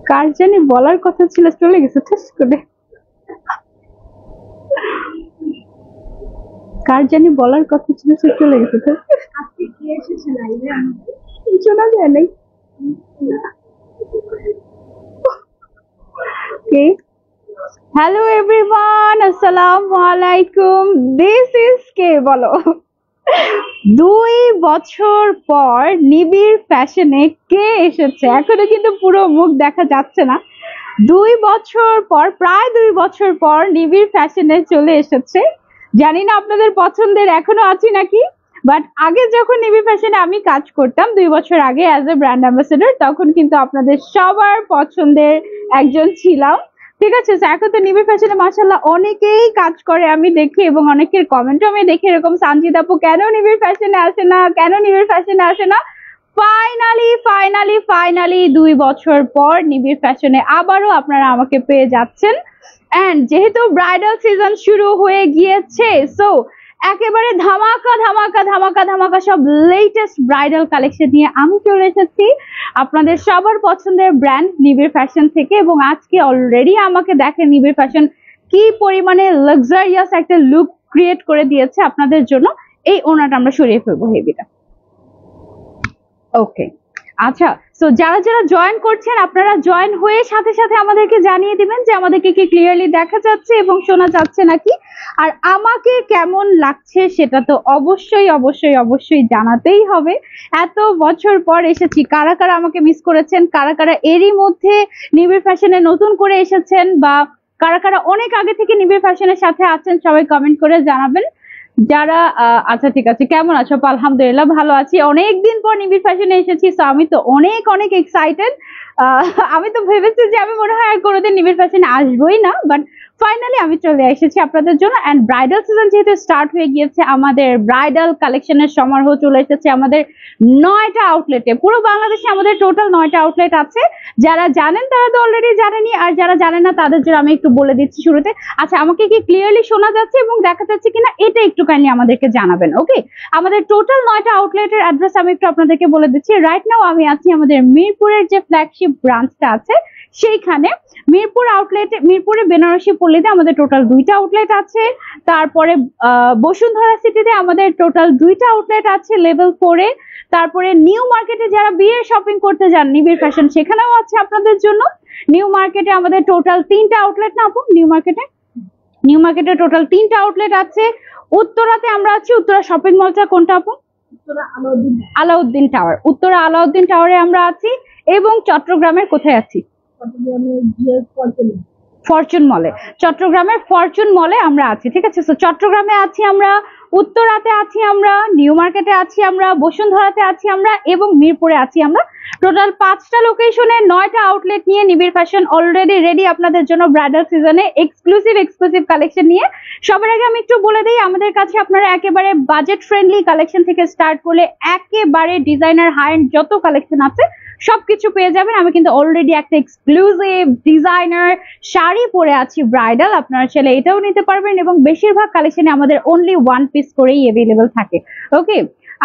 কার জানি বলার কথা ছিল, চলে গেছে ঠেস করে। কার জানি বলার কথা ছিল, সে চলে গেছে। আজকে কে এসেছে লাইভে? শোনা যায় নাই। কে? হ্যালো এভরিওয়ান, আসসালামু আলাইকুম। দিস ইজ কে বলো। 2 বছর পর নিবিড় ফ্যাশনে কে এসেছে? এখনো কিন্তু পুরো মুখ দেখা যাচ্ছে না। 2 বছর পর, প্রায় 2 বছর পর নিবিড় ফ্যাশনে চলে এসেছে। জানি না আপনাদের পছন্দের এখনো আছি নাকি, বাট আগে যখন নিবিড় ফ্যাশনে আমি কাজ করতাম 2 বছর আগে অ্যাজ এ ব্র্যান্ড অ্যাম্বাসেডর, তখন কিন্তু আপনাদের সবার পছন্দের একজন ছিলাম। ঠিক আছে, এখন তো নিবিড় ফ্যাশনে মাশাআল্লাহ অনেকেই কাজ করে আমি দেখি, এবং অনেকের কমেন্টও আমি দেখি এরকম, সানজিদ আপু কেন নিবিড় ফ্যাশনে আসে না, কেন নিবিড় ফ্যাশনে আসে না। ফাইনালি 2 বছর পর নিবিড় ফ্যাশনে আবারও আপনারা আমাকে পেয়ে যাচ্ছেন। এন্ড যেহেতু ব্রাইডাল সিজন শুরু হয়ে গিয়েছে, সো একেবারে ধামাকা সব লেটেস্ট ব্রাইডাল কালেকশন নিয়ে আমি চলে এসেছি আপনাদের সবার পছন্দের ব্র্যান্ড নিবিড় ফ্যাশন থেকে। এবং আজকে অলরেডি আমাকে দেখেন নিবিড় ফ্যাশন কি পরিমাণে লাক্সারিয়াস একটা লুক ক্রিয়েট করে দিয়েছে আপনাদের জন্য। এই ওনাটা আমরা সরিয়ে ফেলবো হেভিটা। ওকে, আচ্ছা, সো যারা যারা জয়েন করছেন আপনারা জয়েন হয়ে সাথে সাথে আমাদেরকে জানিয়ে দিবেন যে আমাদেরকে কি ক্লিয়ারলি দেখা যাচ্ছে এবং শোনা যাচ্ছে নাকি, আর আমাকে কেমন লাগছে সেটা তো অবশ্যই জানাতেই হবে। এত বছর পর এসেছি, কারা কারা আমাকে মিস করেছেন, কারা কারা এরই মধ্যে নিবিড় ফ্যাশনে নতুন করে এসেছেন, বা কারা কারা অনেক আগে থেকে নিবিড় ফ্যাশনের সাথে আছেন, সবাই কমেন্ট করে জানাবেন। যারা আচ্ছা ঠিক আছে, কেমন আছো? আলহামদুলিল্লাহ ভালো আছি, অনেকদিন পর নিবিড় ফ্যাশনে এসেছি, তো আমি তো অনেক এক্সাইটেড। আমি তো ভেবেছি যে আমি মনে হয় আর কোনোদিন নিবিড় ফ্যাশনে আসবোই না, বাট ফাইনালি আমি চলে এসেছি আপনাদের জন্য। এন্ড ব্রাইডাল সিজন যেহেতু স্টার্ট হয়ে গিয়েছে, আমাদের ব্রাইডাল কালেকশনের সমারোহ চলে এসেছে আমাদের 9টা আউটলেটে। পুরো বাংলাদেশে আমাদের টোটাল 9টা আউটলেট আছে। যারা জানেন তারা তো অলরেডি জানেনি, আর যারা জানেন না তাদের জন্য আমি একটু বলে দিচ্ছি শুরুতে। আচ্ছা, আমাকে কি ক্লিয়ারলি শোনা যাচ্ছে এবং দেখা যাচ্ছে কিনা এটা একটু কাইন্ডলি আমাদেরকে জানাবেন। ওকে, আমাদের টোটাল 9টা আউটলেটের অ্যাড্রেস আমি একটু আপনাদেরকে বলে দিচ্ছি। রাইট নাও আমি আছি আমাদের মিরপুরের যে ফ্ল্যাগশিপ ব্রাঞ্চটা আছে সেইখানে। মিরপুর আউটলেটে, মিরপুরে বেনারসি পল্লীতে আমাদের টোটাল 2টা আউটলেট আছে। তারপরে বসুন্ধরা সিটিতে আমাদের টোটাল 2টা আউটলেট আছে লেভেল 4-এ। তারপরে নিউ মার্কেটে যারা বিয়ের শপিং করতে যান নিবিড় ফ্যাশন, সেখানেও আছে আপনাদের জন্য। নিউ মার্কেটে আমাদের টোটাল 3টা আউটলেট না আপু? নিউ মার্কেটে টোটাল 3টা আউটলেট আছে। উত্তরাতে আমরা আছি, উত্তরা শপিং মলটা কোনটা আপু? আলাউদ্দিন টাওয়ার। উত্তরা আলাউদ্দিন টাওয়ারে আমরা আছি। এবং চট্টগ্রামের কোথায় আছি? ফরচুন মলে। চট্টগ্রামের ফরচুন মলে আমরা আছি। ঠিক আছে, তো চট্টগ্রামে আছি আমরা, উত্তরাতে আছি আমরা, নিউ মার্কেটে আছি আমরা, বসুন্ধরাতে আছি আমরা, এবং মিরপুরে আছি আমরা। টোটাল 5টা লোকেশনে 9টা আউটলেট নিয়ে নিবিড় ফ্যাশন অলরেডি রেডি আপনাদের জন্য ব্রাইডাল সিজনে এক্সক্লুসিভ কালেকশন নিয়ে। সবার আগে আমি একটু বলে দিই, আমাদের কাছে আপনারা একেবারে বাজেট ফ্রেন্ডলি কালেকশন থেকে স্টার্ট করলে একেবারে ডিজাইনার হাই এন্ড যত কালেকশন আছে সবকিছু পেয়ে যাবেন। আমি কিন্তু অলরেডি একটা এক্সক্লুসিভ ডিজাইনার শাড়ি পরে আছি ব্রাইডাল, আপনারা চাইলে এটাও নিতে পারবেন, এবং বেশিরভাগ কালেকশনে আমাদের অনলি 1 পিস করেই অ্যাভেলেবল থাকে। ওকে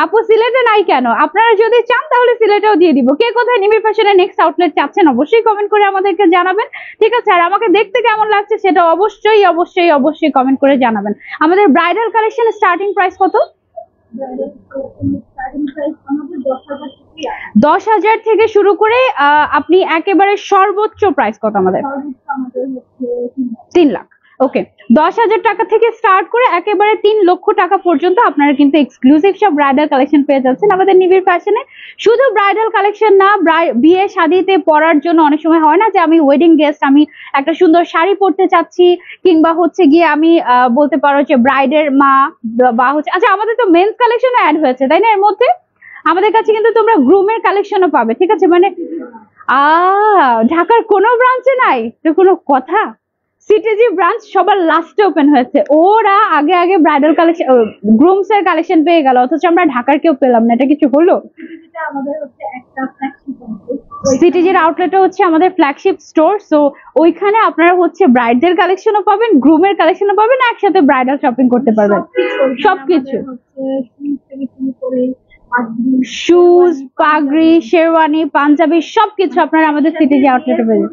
আপু, সিলেটে নাই কেন? আপনারা যদি চান তাহলে সিলেটেও দিয়ে দিব। কে কোথায় নিবিড় ফ্যাশনের নেক্সট আউটলেট চাচ্ছেন অবশ্যই কমেন্ট করে আমাদেরকে জানাবেন। ঠিক আছে, আর আমাকে দেখতে কেমন লাগছে সেটা অবশ্যই কমেন্ট করে জানাবেন। আমাদের ব্রাইডাল কালেকশনের স্টার্টিং প্রাইস কত? 10,000 থেকে শুরু করে আপনি একেবারে সর্বোচ্চ প্রাইস কত আমাদের? 3 লাখ। ওকে, 10,000 টাকা থেকে স্টার্ট করে একেবারে 3 লক্ষ টাকা পর্যন্ত আপনারা কিন্তু এক্সক্লুসিভ সব ব্রাইডাল কালেকশন পেয়ে যাচ্ছেন আমাদের নিবিড় ফ্যাশনে। শুধু ব্রাইডাল কালেকশন না, বিয়ে শাদিতে পরার জন্য অনেক সময় হয় না যে আমি ওয়েডিং গেস্ট, আমি একটা সুন্দর শাড়ি পরতে চাচ্ছি, কিংবা হচ্ছে গিয়ে আমি বলতে পারো যে ব্রাইডের মা, বা হচ্ছে, আচ্ছা আমাদের তো মেন্স কালেকশনও অ্যাড হয়েছে তাই না এর মধ্যে? আমাদের কাছে কিন্তু তোমরা গ্রুমের কালেকশনও পাবে। ঠিক আছে, মানে ঢাকার কোনো ব্রাঞ্চে নাই তো কোনো কথা? সিটিজি ব্রাঞ্চ সবার লাস্টে ওপেন হয়েছে, ওরা আগে ব্রাইডাল কালেকশন, গ্রুমস এর কালেকশন পেয়ে গেল, অথচ আমরা ঢাকার কেউ পেলাম না। এটা কিছু হলো? সিটিজির আউটলেটে হচ্ছে আমাদের ফ্ল্যাগশিপ স্টোর, সো ওইখানে আপনারা হচ্ছে ব্রাইডদের কালেকশনও পাবেন, গ্রুমের কালেকশনও পাবেন, একসাথে ব্রাইডাল শপিং করতে পারবেন সবকিছু। শুজ, পাগড়ি, শেরওয়ানি, পাঞ্জাবি সবকিছু আপনারা আমাদের সিটিজি আউটলেটে পেয়ে যাবেন।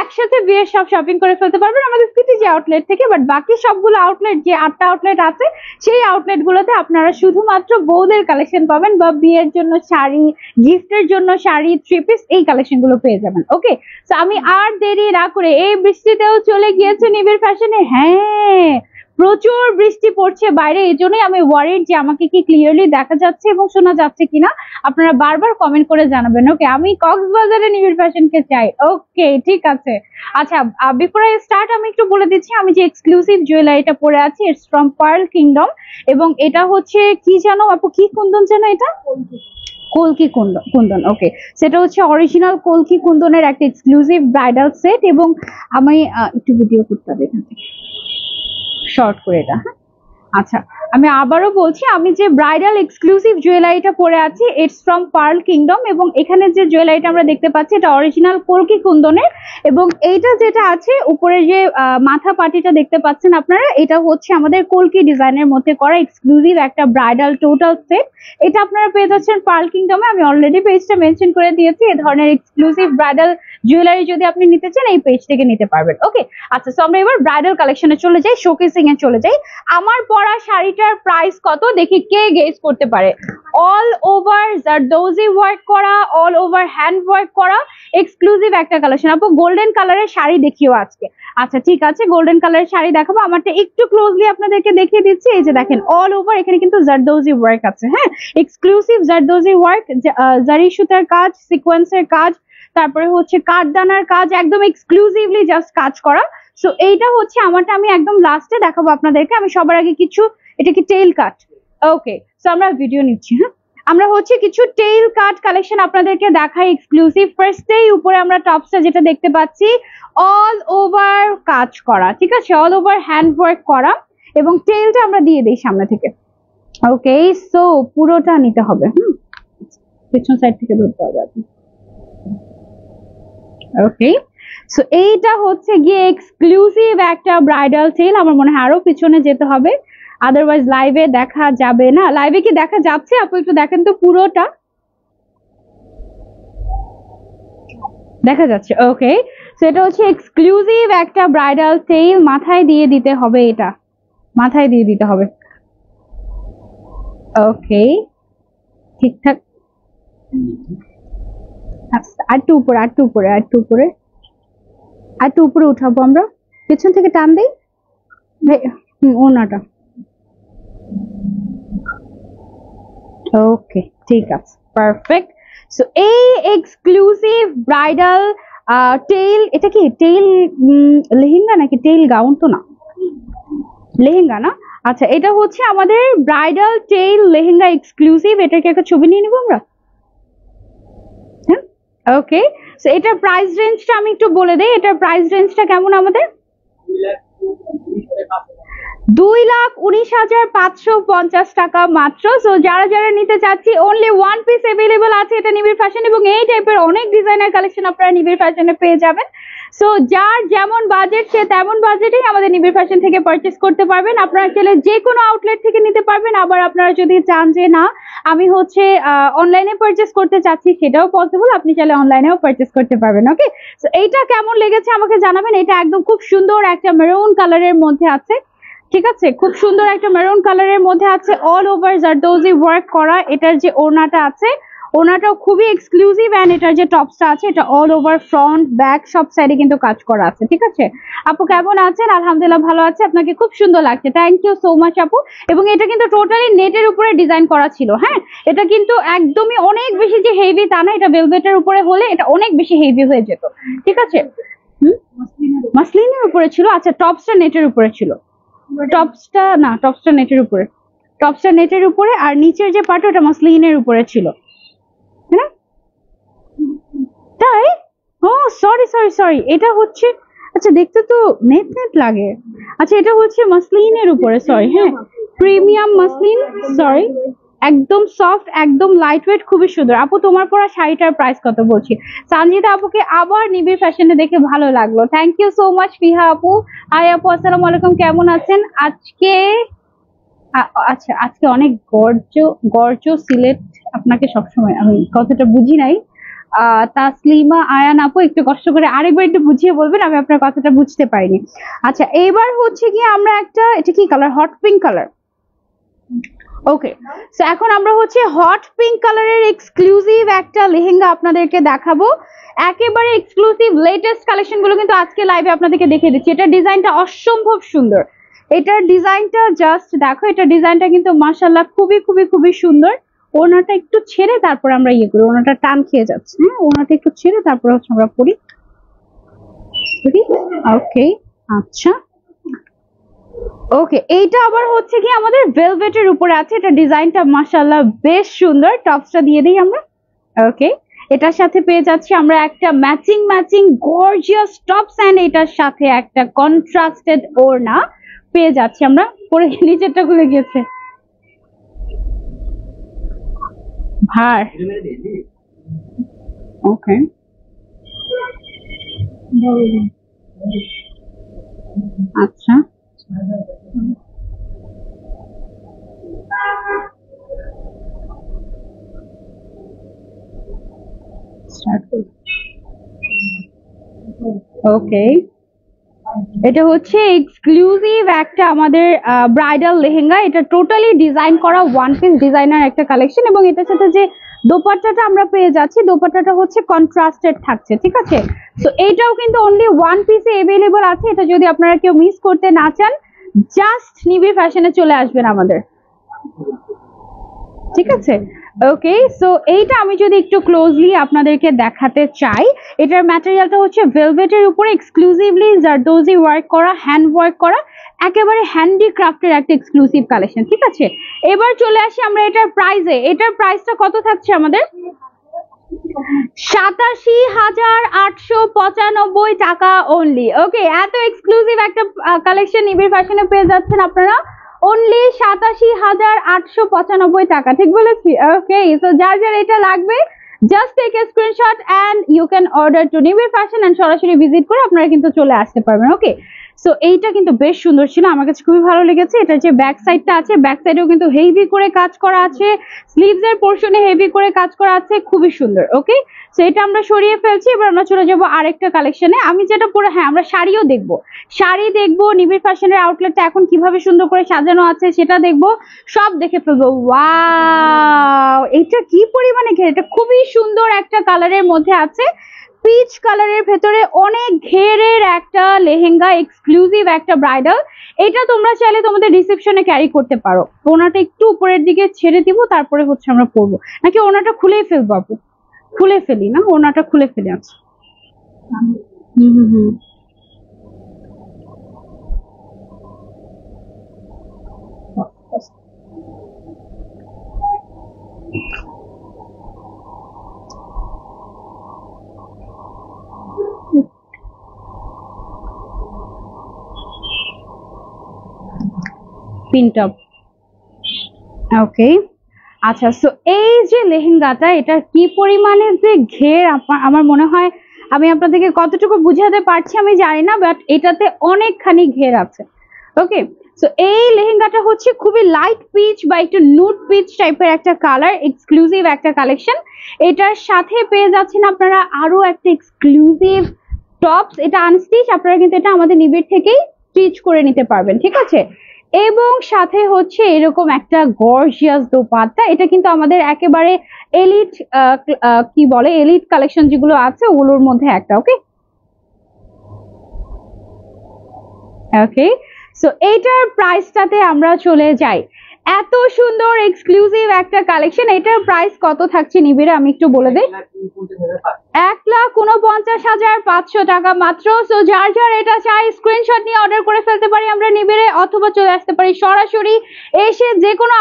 একসাথে বিয়ের সব শপিং করে ফেলতে পারবেন আমাদের সিটিজি আউটলেট থেকে। বাট বাকি সবগুলো আউটলেট, যে 8টা আউটলেট আছে, সেই আউটলেট গুলোতে আপনারা শুধুমাত্র বউদের কালেকশন পাবেন, বা বিয়ের জন্য শাড়ি, গিফটের জন্য শাড়ি, থ্রি পিস, এই কালেকশন গুলো পেয়ে যাবেন। ওকে, তো আমি আর দেরি না করে, এই বৃষ্টিতেও চলে গিয়েছে নিবিড় ফ্যাশনে। হ্যাঁ, প্রচুর বৃষ্টি পড়ছে বাইরে, এই জন্যই আমি ওয়ারিড যে আমাকে কি ক্লিয়ারলি দেখা যাচ্ছে এবং শোনা যাচ্ছে কিনা। আপনারা বারবার কমেন্ট করে জানাবেন। ওকে, আমি কক্সবাজারে নিবিড় ফ্যাশনকে চাই। ওকে, ঠিক আছে। আচ্ছা, বিফোর আই স্টার্ট আমি একটু বলে দিচ্ছি, আমি যে এক্সক্লুসিভ জুয়েলারিটা পরে আছি, ইটস ফ্রম পার্ল কিংডম, এবং এটা হচ্ছে কি জানো আপু, কি কুন্দন জানো এটা? কলকি কুন্দন। ওকে, সেটা হচ্ছে অরিজিনাল কলকি কুন্দনের একটা এক্সক্লুসিভ ব্রাইডাল সেট, এবং আমি একটু ভিডিও করতে হবে এখান থেকে, শর্ট করে এটা। আচ্ছা, আমি আবারও বলছি, আমি যে ব্রাইডাল এক্সক্লুসিভ জুয়েলারিটা পরে আছি, ইটস ফ্রম পার্ল কিংডম, এবং এখানে যে জুয়েলারিটা আমরা দেখতে পাচ্ছি এটা অরিজিনাল কলকি কুন্দনের, এবং এইটা যেটা আছে উপরে যে মাথা পাটিটা দেখতে পাচ্ছেন আপনারা, এটা হচ্ছে আমাদের কলকি ডিজাইনের মধ্যে করা এক্সক্লুসিভ একটা ব্রাইডাল টোটাল সেট। এটা আপনারা পেয়ে যাচ্ছেন পার্ল কিংডমে। আমি অলরেডি পেজটা মেনশন করে দিয়েছি, এই ধরনের এক্সক্লুসিভ ব্রাইডাল জুয়েলারি যদি আপনি নিতে চান এই পেজ থেকে নিতে পারবেন। ওকে, আচ্ছা, সো আমরা এবার ব্রাইডাল কালেকশনে চলে যাই, শোকেসিং এ চলে যাই। আমার পরা শাড়িটার প্রাইস কত দেখি কে গেস করতে পারে। অল ওভার জারদৌজি ওয়ার্ক করা, অল ওভার হ্যান্ড ওয়ার্ক করা এক্সক্লুসিভ একটা কালেকশন। আপু গোল্ডেন কালারের শাড়ি দেখিও আজকে। আচ্ছা, ঠিক আছে, গোল্ডেন কালারের শাড়ি দেখাবো। আমারটা একটু ক্লোজলি আপনাদেরকে দেখিয়ে দিচ্ছি। এই যে দেখেন, অল ওভার এখানে কিন্তু জারদৌজি ওয়ার্ক আছে। হ্যাঁ, এক্সক্লুসিভ জারদৌজি ওয়ার্ক, জারি সুতার কাজ, সিকোয়েন্সের কাজ, তারপরে হচ্ছে কাঠদানার কাজ, একদম এক্সক্লুসিভলি জাস্ট কাজ করা। সো এইটা হচ্ছে আমারটা, আমি একদম লাস্টে দেখাবো আপনাদেরকে। আমি সবার আগে কিছু, এটা কি টেইল কাট? ওকে, সো আমরা ভিডিও নিচ্ছি। হ্যাঁ, আমরা হচ্ছে কিছু টেইল কাট কালেকশন আপনাদেরকে দেখাই এক্সক্লুসিভ। ফার্স্টেই উপরে আমরা টপসটা যেটা দেখতে পাচ্ছি, অল ওভার কাজ করা, ঠিক আছে, অল ওভার হ্যান্ড ওয়ার্ক করা, এবং টেইলটা আমরা দিয়ে দিই সামনে থেকে। ওকে, সো পুরোটা নিতে হবে। পেছন সাইড থেকে ধরতে হবে আপনি। ওকে, সো এইটা হচ্ছে গিয়ে এক্সক্লুসিভ একটা ব্রাইডাল টেইল। আমার মনে হয় আরো পিছনে যেতে হবে, আদারওয়াইজ লাইভে দেখা যাবে না। লাইভে কি দেখা যাচ্ছে আপু? একটু দেখেন তো, পুরোটা দেখা যাচ্ছে? ওকে, সো এটা হচ্ছে এক্সক্লুসিভ একটা ব্রাইডাল টেইল। মাথায় দিয়ে দিতে হবে, এটা মাথায় দিয়ে দিতে হবে। ওকে, ঠিকঠাক। আরেকটু উপরে, আরেকটু উপরে, আরেকটু উপরে, আরেকটু উপরে উঠাবো আমরা। পেছন থেকে টান দেই ওনাটা। ওকে, ঠিক আছে, পারফেক্ট। সো এই এক্সক্লুসিভ ব্রাইডাল টেইল, এটা কি টেইল লেহেঙ্গা নাকি টেইল গাউন? তো না, লেহেঙ্গা না। আচ্ছা, এটা হচ্ছে আমাদের ব্রাইডাল টেইল লেহেঙ্গা এক্সক্লুসিভ। এটাকে একটা ছবি নিয়ে নিব আমরা। হ্যাঁ, ওকে, সো এটার প্রাইস রেঞ্জটা আমি একটু বলে দেই। এটার প্রাইস রেঞ্জটা কেমন আমাদের? 2,19,550 টাকা মাত্র। সো যারা যারা নিতে চাচ্ছি, অনলি ওয়ান পিস অ্যাভেলেবল আছে এটা নিবিড় ফ্যাশন, এবং এই টাইপের অনেক ডিজাইনার কালেকশন আপনারা নিবিড় ফ্যাশনে পেয়ে যাবেন। সো যার যেমন বাজেট সে তেমন বাজেটেই আমাদের নিবিড় ফ্যাশন থেকে পারচেস করতে পারবেন। আপনারা চাইলে যে কোনো আউটলেট থেকে নিতে পারবেন। আবার আপনারা যদি চান যে না আমি হচ্ছে অনলাইনে পারচেস করতে চাচ্ছি, সেটাও পসিবল, আপনি চাইলে অনলাইনেও পারচেস করতে পারবেন। ওকে, সো এইটা কেমন লেগেছে আমাকে জানাবেন। এটা একদম খুব সুন্দর একটা মেরুন কালারের মধ্যে আছে, ঠিক আছে, খুব সুন্দর একটা মেরুন কালারের মধ্যে আছে, অল ওভার জারদৌজি ওয়ার্ক করা। এটার যে ওড়নাটা আছে, ওড়নাটাও খুবই এক্সক্লুসিভ, এন্ড এটার যে টপসটা আছে এটা অল ওভার ফ্রন্ট ব্যাক সব সাইডে কিন্তু কাজ করা আছে, ঠিক আছে। আপু কেমন আছেন? আলহামদুলিল্লাহ ভালো আছে, আপনাকে খুব সুন্দর লাগছে, থ্যাংক ইউ সো মাচ আপু। এবং এটা কিন্তু টোটালি নেটের উপরে ডিজাইন করা ছিল। হ্যাঁ, এটা কিন্তু একদমই অনেক বেশি যে হেভি তা না, এটা ভেলভেটের উপরে হলে এটা অনেক বেশি হেভি হয়ে যেত, ঠিক আছে। মাসলিনের উপরে ছিল। আচ্ছা, টপসটা নেটের উপরে ছিল। টপসটা না, টপসটা নেটের উপরে, টপসটা নেটের উপরে, আর নিচের যে পার্ট ওটা মসলিনের উপরে ছিল, হ্যাঁ তাই? ও সরি সরি সরি, এটা হচ্ছে, আচ্ছা দেখতে তো নেট নেট লাগে। আচ্ছা, এটা হচ্ছে মসলিনের উপরে, সরি। হ্যাঁ, প্রিমিয়াম মসলিন, সরি, একদম সফট, একদম লাইট ওয়েট, খুবই সুন্দর। আপু তোমার পরা শাড়িটার প্রাইস কত? বলছি সানজিদা আপুকে আবার নিবিড় ফ্যাশনে দেখে ভালো লাগলো, থ্যাংক ইউ সো মাচ ফিহা আপু। হাই আপু, আসসালামু আলাইকুম, কেমন আছেন? আজকে আচ্ছা, আজকে অনেক গর্জ সিলেট আপনাকে সবসময়, আমি কথাটা বুঝি নাই। তাসলিমা আয়ান আপু একটু কষ্ট করে আরেকবার একটু বুঝিয়ে বলবেন, আমি আপনার কথাটা বুঝতে পারিনি। আচ্ছা, এইবার হচ্ছে কি আমরা একটা, এটা কি কালার, হট পিঙ্ক কালার। ওকে, সো এখন আমরা হচ্ছে হট পিঙ্ক কালারের এক্সক্লুসিভ একটা লেহেঙ্গা আপনাদেরকে দেখাবো। একেবারে এক্সক্লুসিভ লেটেস্ট কালেকশন গুলো কিন্তু আজকে লাইভে আপনাদেরকে দেখিয়ে দিচ্ছি। এটার ডিজাইনটা অসম্ভব সুন্দর, এটার ডিজাইনটা জাস্ট দেখো, এটার ডিজাইনটা কিন্তু মাশাআল্লাহ খুবই খুবই খুবই সুন্দর। ওনাটা একটু ছেড়ে তারপর আমরা ইয়ে করি, ওনাটা টান খেয়ে যাচ্ছে। হ্যাঁ, ওনাটা একটু ছেড়ে তারপর হচ্ছে আমরা পরি। ওকে, আচ্ছা, ওকে, এইটা আবার হচ্ছে কি আমাদের ভেলভেটের উপরে আছে। এটা ডিজাইনটা মাশাআল্লাহ বেশ সুন্দর। টপসটা দিয়ে দিই আমরা। ওকে, এটার সাথে পেয়ে যাচ্ছি আমরা একটা ম্যাচিং গর্জিয়াস টপস এন্ড এটার সাথে একটা কন্ট্রাস্টেড ওড়না পেয়ে যাচ্ছি আমরা। পরে নিচেরটা খুলে গিয়েছে ভার। ওকে, আচ্ছা, স্টার্ট করি। ওকে, এটা হচ্ছে এক্সক্লুসিভ একটা আমাদের ব্রাইডাল লেহেঙ্গা। এটা টোটালি ডিজাইন করা ওয়ান পিস ডিজাইনার একটা কালেকশন, এবং এটার সাথে যে দোপাট্টাটা আমরা পেয়ে যাচ্ছি, দোপাট্টাটা হচ্ছে কন্ট্রাস্টেড থাকছে, ঠিক আছে। তো এইটাও কিন্তু অনলি ওয়ান পিসে अवेलेबल আছে। এটা যদি আপনারা কেউ মিস করতে না চান, জাস্ট নিবিড় ফ্যাশনে চলে আসবেন আমাদের, ঠিক আছে। ওকে, সো এইটা আমি যদি একটু ক্লোজলি আপনাদেরকে দেখাতে চাই, এটার ম্যাটেরিয়ালটা হচ্ছে ভেলভেটের উপরে এক্সক্লুসিভলি জারদোজি ওয়ার্ক করা, হ্যান্ড ওয়ার্ক করা, একেবারে হ্যান্ডিক্রাফটের একটা এক্সক্লুসিভ কালেকশন, ঠিক আছে। এবার চলে আসি আমরা এটার প্রাইসে। এটার প্রাইসটা কত থাকছে আমাদের? 87,895 টাকা অনলি। ওকে, এত এক্সক্লুসিভ একটা কালেকশন নিবিড় ফ্যাশনে পেয়ে যাচ্ছেন আপনারা অনলি 87,895 টাকা, ঠিক বলেছি? ওকে, সো যার যার এটা লাগবে just take a screenshot and you can order to Nibir fashion and সরাসরি ভিজিট করে আপনারা কিন্তু চলে আসতে পারবেন। ওকে, সো এইটা কিন্তু বেশ সুন্দর ছিল, আমার কাছে খুবই ভালো লেগেছে। এটার যে ব্যাক সাইডটা আছে, ব্যাক সাইডেও কিন্তু হেভি করে কাজ করা আছে, স্লিভস এর পোর্শনে হেভি করে কাজ করা আছে, খুবই সুন্দর। ওকে, সো এটা আমরা সরিয়ে ফেলছি। এবার আমরা চলে যাব আরেকটা কালেকশনে। আমি যেটা পরে, হ্যাঁ, আমরা শাড়িও দেখবো, শাড়ি দেখবো, নিবিড় ফ্যাশনের আউটলেটটা এখন কিভাবে সুন্দর করে সাজানো আছে সেটা দেখবো, সব দেখে ফেলবো। ওয়াও, এটা কি পরিমাণে ঘের! এটা খুবই সুন্দর একটা কালারের মধ্যে আছে, পিচ কালারের ভেতরে অনেক ঘেরের একটা লেহেঙ্গা, এক্সক্লুসিভ একটা ব্রাইডাল। এটা তোমরা চাইলে তোমাদের রিসেপশনে ক্যারি করতে পারো। ওনাটা একটু উপরের দিকে ছেড়ে দিব, তারপরে হচ্ছে আমরা পরবো, নাকি ওনাটা খুলেই ফেলবো আপু? খুলে ফেলি না, ওনাটা খুলে ফেলি। আচ্ছা, হুম হুম হুম, পিন টপ। ওকে, আচ্ছা, সো এই যে লেহেঙ্গাটা, এটা কি পরিমাণে যে ঘের, আমার মনে হয় আমি আপনাদেরকে কতটুকু বুঝাতে পারছি আমি জানি না, বাট এটাতে অনেকখানি ঘের আছে। ওকে, সো এই লেহেঙ্গাটা হচ্ছে খুবই লাইট পিচ বা একটু নুড পিচ টাইপের একটা কালার, এক্সক্লুসিভ একটা কালেকশন। এটার সাথে পেয়ে যাচ্ছেন আপনারা আরো একটা এক্সক্লুসিভ টপস। এটা আনস্টিচ, আপনারা কিন্তু এটা আমাদের নিবিড় থেকেই স্টিচ করে নিতে পারবেন, ঠিক আছে। এবং সাথে হচ্ছে এরকম একটা গর্জিয়াস দোপাট্টা। এটা কিন্তু আমাদের একেবারে এলিট, কি বলে, এলিট কালেকশন যেগুলো আছে ওগুলোর মধ্যে একটা। ওকে, ওকে, সো এইটার প্রাইসটাতে আমরা চলে যাই। এত সুন্দর এক্সক্লুসিভ একটা কালেকশন, এটার প্রাইস কত থাকছে নিবিড়ে আমি একটু বলে দিই। 1,49,500 টাকা মাত্র। সো যার যার এটা চাই স্ক্রিনশট নিয়ে অর্ডার করে ফেলতে পারি আমরা নিবিড়ে, অথবা চলে আসতে পারি সরাসরি এসে যে কোনো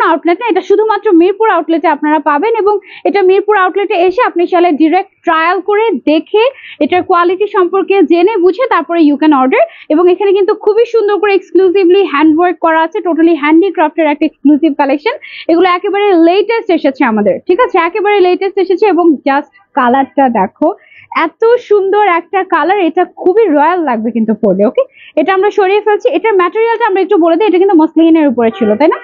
আউটলেট না, এটা শুধুমাত্র মিরপুর আউটলেটে আপনারা পাবেন। এবং এটা মিরপুর আউটলেটে এসে আপনি চাইলে ডিরেক্ট ট্রায়াল করে দেখে এটার কোয়ালিটি সম্পর্কে জেনে বুঝে তারপরে ইউ ক্যান অর্ডার। এবং এখানে কিন্তু খুবই সুন্দর করে এক্সক্লুসিভলি হ্যান্ড ওয়ার্ক করা আছে, টোটালি হ্যান্ডিক্রাফটের একটা এক্সক্লুসিভ কালেকশন। এগুলো একেবারে লেটেস্ট এসেছে আমাদের, ঠিক আছে, একেবারে লেটেস্ট এসেছে। এবং জাস্ট কালারটা দেখো, এত সুন্দর একটা কালার, এটা খুবই রয়্যাল লাগবে কিন্তু পরলে। ওকে, এটা আমরা সরিয়ে ফেলছি। এটার ম্যাটেরিয়ালটা আমরা একটু বলে দিই, এটা কিন্তু মসলিনের উপরে ছিল, তাই না?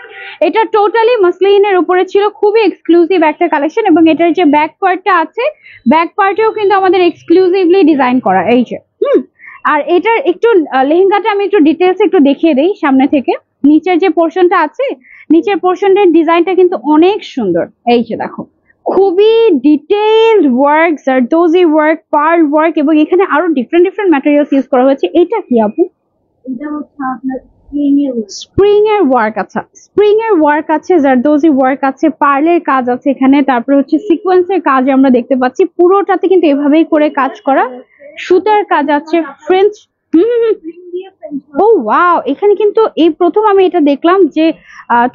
এটা টোটালি মসলিনের উপরে ছিল, খুবই এক্সক্লুসিভ একটা কালেকশন। এবং এটার যে ব্যাক পার্টটা আছে, ব্যাক পার্টেও কিন্তু আমাদের এক্সক্লুসিভলি ডিজাইন করা, এই যে আর এটার একটু লেহেঙ্গাটা আমি একটু ডিটেলস একটু দেখিয়ে দেই সামনে থেকে। নিচের যে পোর্শনটা আছে, নিচের পোর্শনটার ডিজাইনটা কিন্তু অনেক সুন্দর। এই যে দেখো, খুবই detailed work, zardozi work, pearl work, এবং এখানে আরো ডিফারেন্ট ডিফারেন্ট ম্যাটেরিয়ালস ইউজ করা হয়েছে। এটা কি আপু? এটা হচ্ছে আপনার স্প্রিং এর work। স্প্রিং এর ওয়ার্ক। আচ্ছা, স্প্রিং এর ওয়ার্ক আছে, জারদোজি ওয়ার্ক আছে, পার্লের কাজ আছে এখানে, তারপরে হচ্ছে সিকোয়েন্সের কাজ আমরা দেখতে পাচ্ছি। পুরোটাতে কিন্তু এভাবেই করে কাজ করা, সুতার কাজ আছে, ফ্রেঞ্চ। স্প্রিং দিয়ে ফ্রেঞ্চ ও ওয়াও, এখানে কিন্তু এই প্রথম আমি এটা দেখলাম যে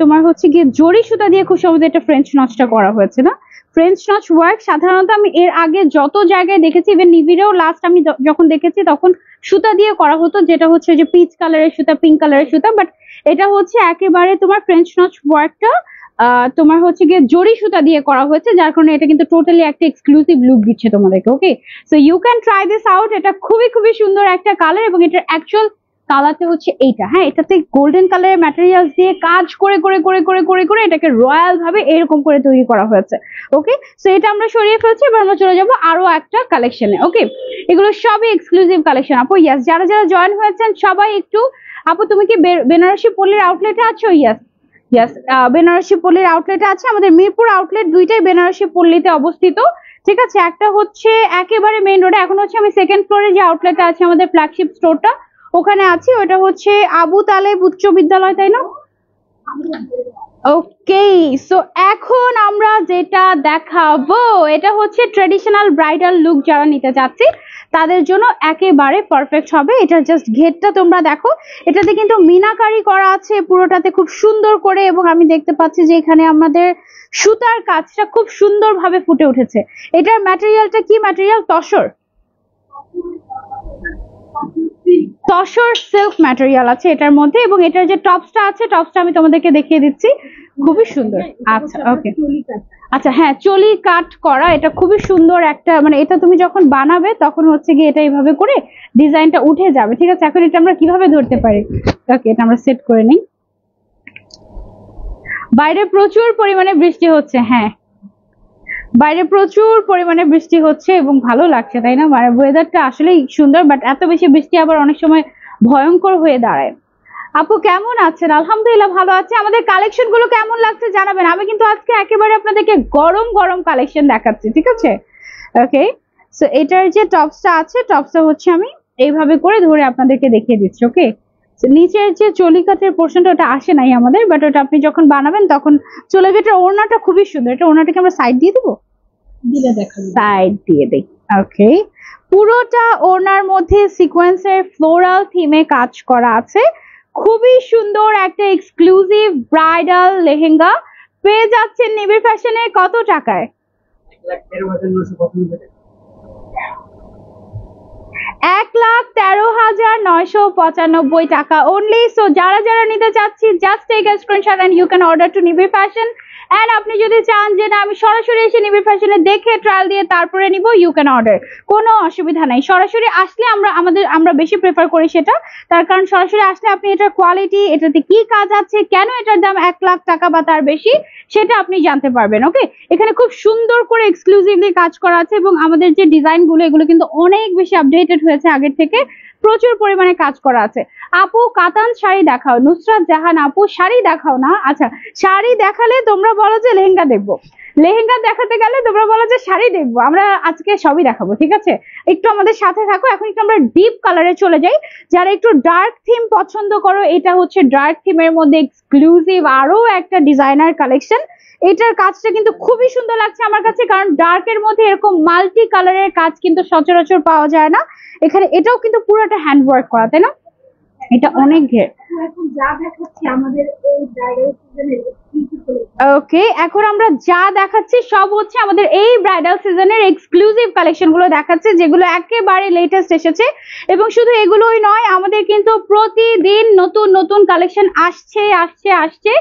তোমার হচ্ছে গিয়ে জরি সুতা দিয়ে খুব সহজে এটা ফ্রেঞ্চ নচটা করা হয়েছে না? ফ্রেঞ্চ নচ ওয়ার্ক সাধারণত আমি এর আগে যত জায়গায় দেখেছি, ইভেন নিবিড়েও লাস্ট আমি যখন দেখেছি তখন সুতা দিয়ে করা হতো, যেটা হচ্ছে যে পিচ কালারের সুতা, পিঙ্ক কালারের সুতা। বাট এটা হচ্ছে একেবারে তোমার ফ্রেঞ্চ নচ ওয়ার্কটা তোমার হচ্ছে গিয়ে জরি সুতা দিয়ে করা হয়েছে, যার কারণে এটা কিন্তু টোটালি একটা এক্সক্লুসিভ লুক দিচ্ছে তোমাদেরকে। Okay, so you can try this out. এটা খুবই খুবই সুন্দর একটা কালার, এবং এটার অ্যাকচুয়াল কালারটা হচ্ছে এইটা। হ্যাঁ, এটাতে গোল্ডেন কালারের ম্যাটেরিয়ালস দিয়ে কাজ করে করে করে করে করে করে এটাকে রয়্যাল ভাবে এরকম করে তৈরি করা হয়েছে। ওকে, সো এটা আমরা সরিয়ে ফেলছি। এবার আমরা চলে যাবো আরো একটা কালেকশনে। ওকে, এগুলো সবই এক্সক্লুসিভ কালেকশন। আপু ইয়াস, যারা যারা জয়েন হয়েছেন সবাই একটু, আপু তুমি কি বেনারসি পল্লীর আউটলেটে আছো? ইয়াস ইয়াস, বেনারসি পল্লীর আউটলেটে আছে। আমাদের মিরপুর আউটলেট দুইটাই বেনারসি পল্লীতে অবস্থিত। ঠিক আছে, একটা হচ্ছে একেবারে মেইন রোডে, এখন হচ্ছে আমি সেকেন্ড ফ্লোরে যে আউটলেটটা আছে আমাদের ফ্ল্যাগশিপ স্টোরটা, ওখানে আছি। ওটা হচ্ছে আবু তালেব উচ্চ বিদ্যালয়, তাই না? ওকে, সো এখন আমরা যেটা দেখাবো এটা হচ্ছে ট্রেডিশনাল ব্রাইডাল লুক। যারা নিতে চাচ্ছে তাদের জন্য একেবারে পারফেক্ট হবে। এটা জাস্ট ঘেরটা তোমরা দেখো, এটাতে কিন্তু মিনাকারি করা আছে পুরোটাতে খুব সুন্দর করে, এবং আমি দেখতে পাচ্ছি যে এখানে আমাদের সুতার কাজটা খুব সুন্দরভাবে ফুটে উঠেছে। এটার ম্যাটেরিয়ালটা কি material? Tussar, tussar silk material আছে এটার মধ্যে। এবং এটার যে টপসটা আছে, টপসটা আমি তোমাদেরকে দেখিয়ে দিচ্ছি, খুবই সুন্দর। আচ্ছা ওকে, আচ্ছা হ্যাঁ, চলি কাট করা, এটা খুবই সুন্দর একটা, মানে এটা তুমি যখন বানাবে তখন হচ্ছে গিয়ে এটা এইভাবে করে ডিজাইনটা উঠে যাবে। ঠিক আছে, এখন এটা আমরা কিভাবে ধরতে পারি? ওকে, এটা আমরা সেট করে নিই। বাইরে প্রচুর পরিমাণে বৃষ্টি হচ্ছে। হ্যাঁ, বাইরে প্রচুর পরিমাণে বৃষ্টি হচ্ছে এবং ভালো লাগছে, তাই না? মানে ওয়েদারটা আসলেই সুন্দর, বাট এত বেশি বৃষ্টি আবার অনেক সময় ভয়ঙ্কর হয়ে দাঁড়ায়। আপু কেমন আছেন? আলহামদুলিল্লাহ ভালো আছে। আমাদের কালেকশন গুলো কেমন লাগছে জানাবেন। আমি কিন্তু আজকে একেবারে আপনাদেরকে গরম গরম কালেকশন দেখাচ্ছি, ঠিক আছে? ওকে, সো এটার যে টপসটা আছে, টপসটা হচ্ছে আমি এইভাবে করে ধরে আপনাদেরকে দেখিয়ে দিচ্ছি। ওকে, নিচের যে চলি কাটের পোর্শনটা ওটা আসে নাই আমাদের, বাট ওটা আপনি যখন বানাবেন তখন চলে গেটার ওড়নাটা খুবই সুন্দর। এটা ওড়নাটাকে আমরা সাইড দিয়ে দেবো, দিলে দেখা সাইড দিয়ে দেই। ওকে, পুরোটা ওড়নার মধ্যে সিকোয়েন্সের ফ্লোরাল থিমে কাজ করা আছে। খুবই সুন্দর একটা এক্সক্লুসিভ ব্রাইডাল লেহেঙ্গা পেয়ে যাচ্ছেন নিবিড় ফ্যাশনে। কত টাকায়? 1,13,995 টাকা অনলি। সো যারা যারা নিতে চাচ্ছি, just take a screenshot and you can order to Nibir fashion. And আপনি যদি চান যে না আমি সরাসরি এসে নিবিড় ফ্যাশনে দেখে ট্রায়াল দিয়ে তারপরে নিব, ইউ ক্যান অর্ডার, কোনো অসুবিধা নাই। সরাসরি আসলে আমরা বেশি প্রেফার করি সেটা, তার কারণ সরাসরি আসলে আপনি এটার কোয়ালিটি, এটাতে কি কাজ আছে, কেন এটার দাম 1,00,000 টাকা বা তার বেশি, সেটা আপনি জানতে পারবেন। ওকে, এখানে খুব সুন্দর করে এক্সক্লুসিভলি কাজ করা আছে, এবং আমাদের যে ডিজাইন গুলো এগুলো কিন্তু অনেক বেশি আপডেটেড হয়েছে আগের থেকে, প্রচুর পরিমাণে কাজ করা আছে। আপু কাতান শাড়ি দেখাও। নুসরাত জাহান আপু শাড়ি দেখাও না। আচ্ছা, শাড়ি দেখালে তোমরা বলো যে লেহেঙ্গা দেখবো, লেহেঙ্গা দেখাতে গেলে তোমরা বলো যে শাড়ি দেখবো। আমরা আজকে সবই দেখাবো, ঠিক আছে? একটু আমাদের সাথে থাকো। এখন একটু আমরা ডিপ কালারে চলে যাই। যারা একটু ডার্ক থিম পছন্দ করো, এটা হচ্ছে ডার্ক থিমের মধ্যে এক্সক্লুসিভ আরো একটা ডিজাইনার কালেকশন। এটার কাজটা কিন্তু খুবই সুন্দর লাগছে আমার কাছে, কারণ ডার্কের মধ্যে এরকম মাল্টি কালারের কাজ কিন্তু সচরাচর পাওয়া যায় না। এখানে এটাও কিন্তু পুরোটা হ্যান্ড ওয়ার্ক করা, তাই না? এটা অনেক ঘের। এখন যা দেখাচ্ছি আমাদের এই ব্রাইডাল সিজনের এক্সক্লুসিভ কালেকশন। ওকে, এখন আমরা যা দেখাচ্ছি সব হচ্ছে আমাদের এই ব্রাইডাল সিজনের এক্সক্লুসিভ কালেকশন গুলো দেখাচ্ছে, যেগুলো একেবারে লেটেস্ট এসেছে। এবং শুধু এগুলোই নয়, আমাদের কিন্তু প্রতিদিন নতুন নতুন কালেকশন আসছে আসছে আসছে।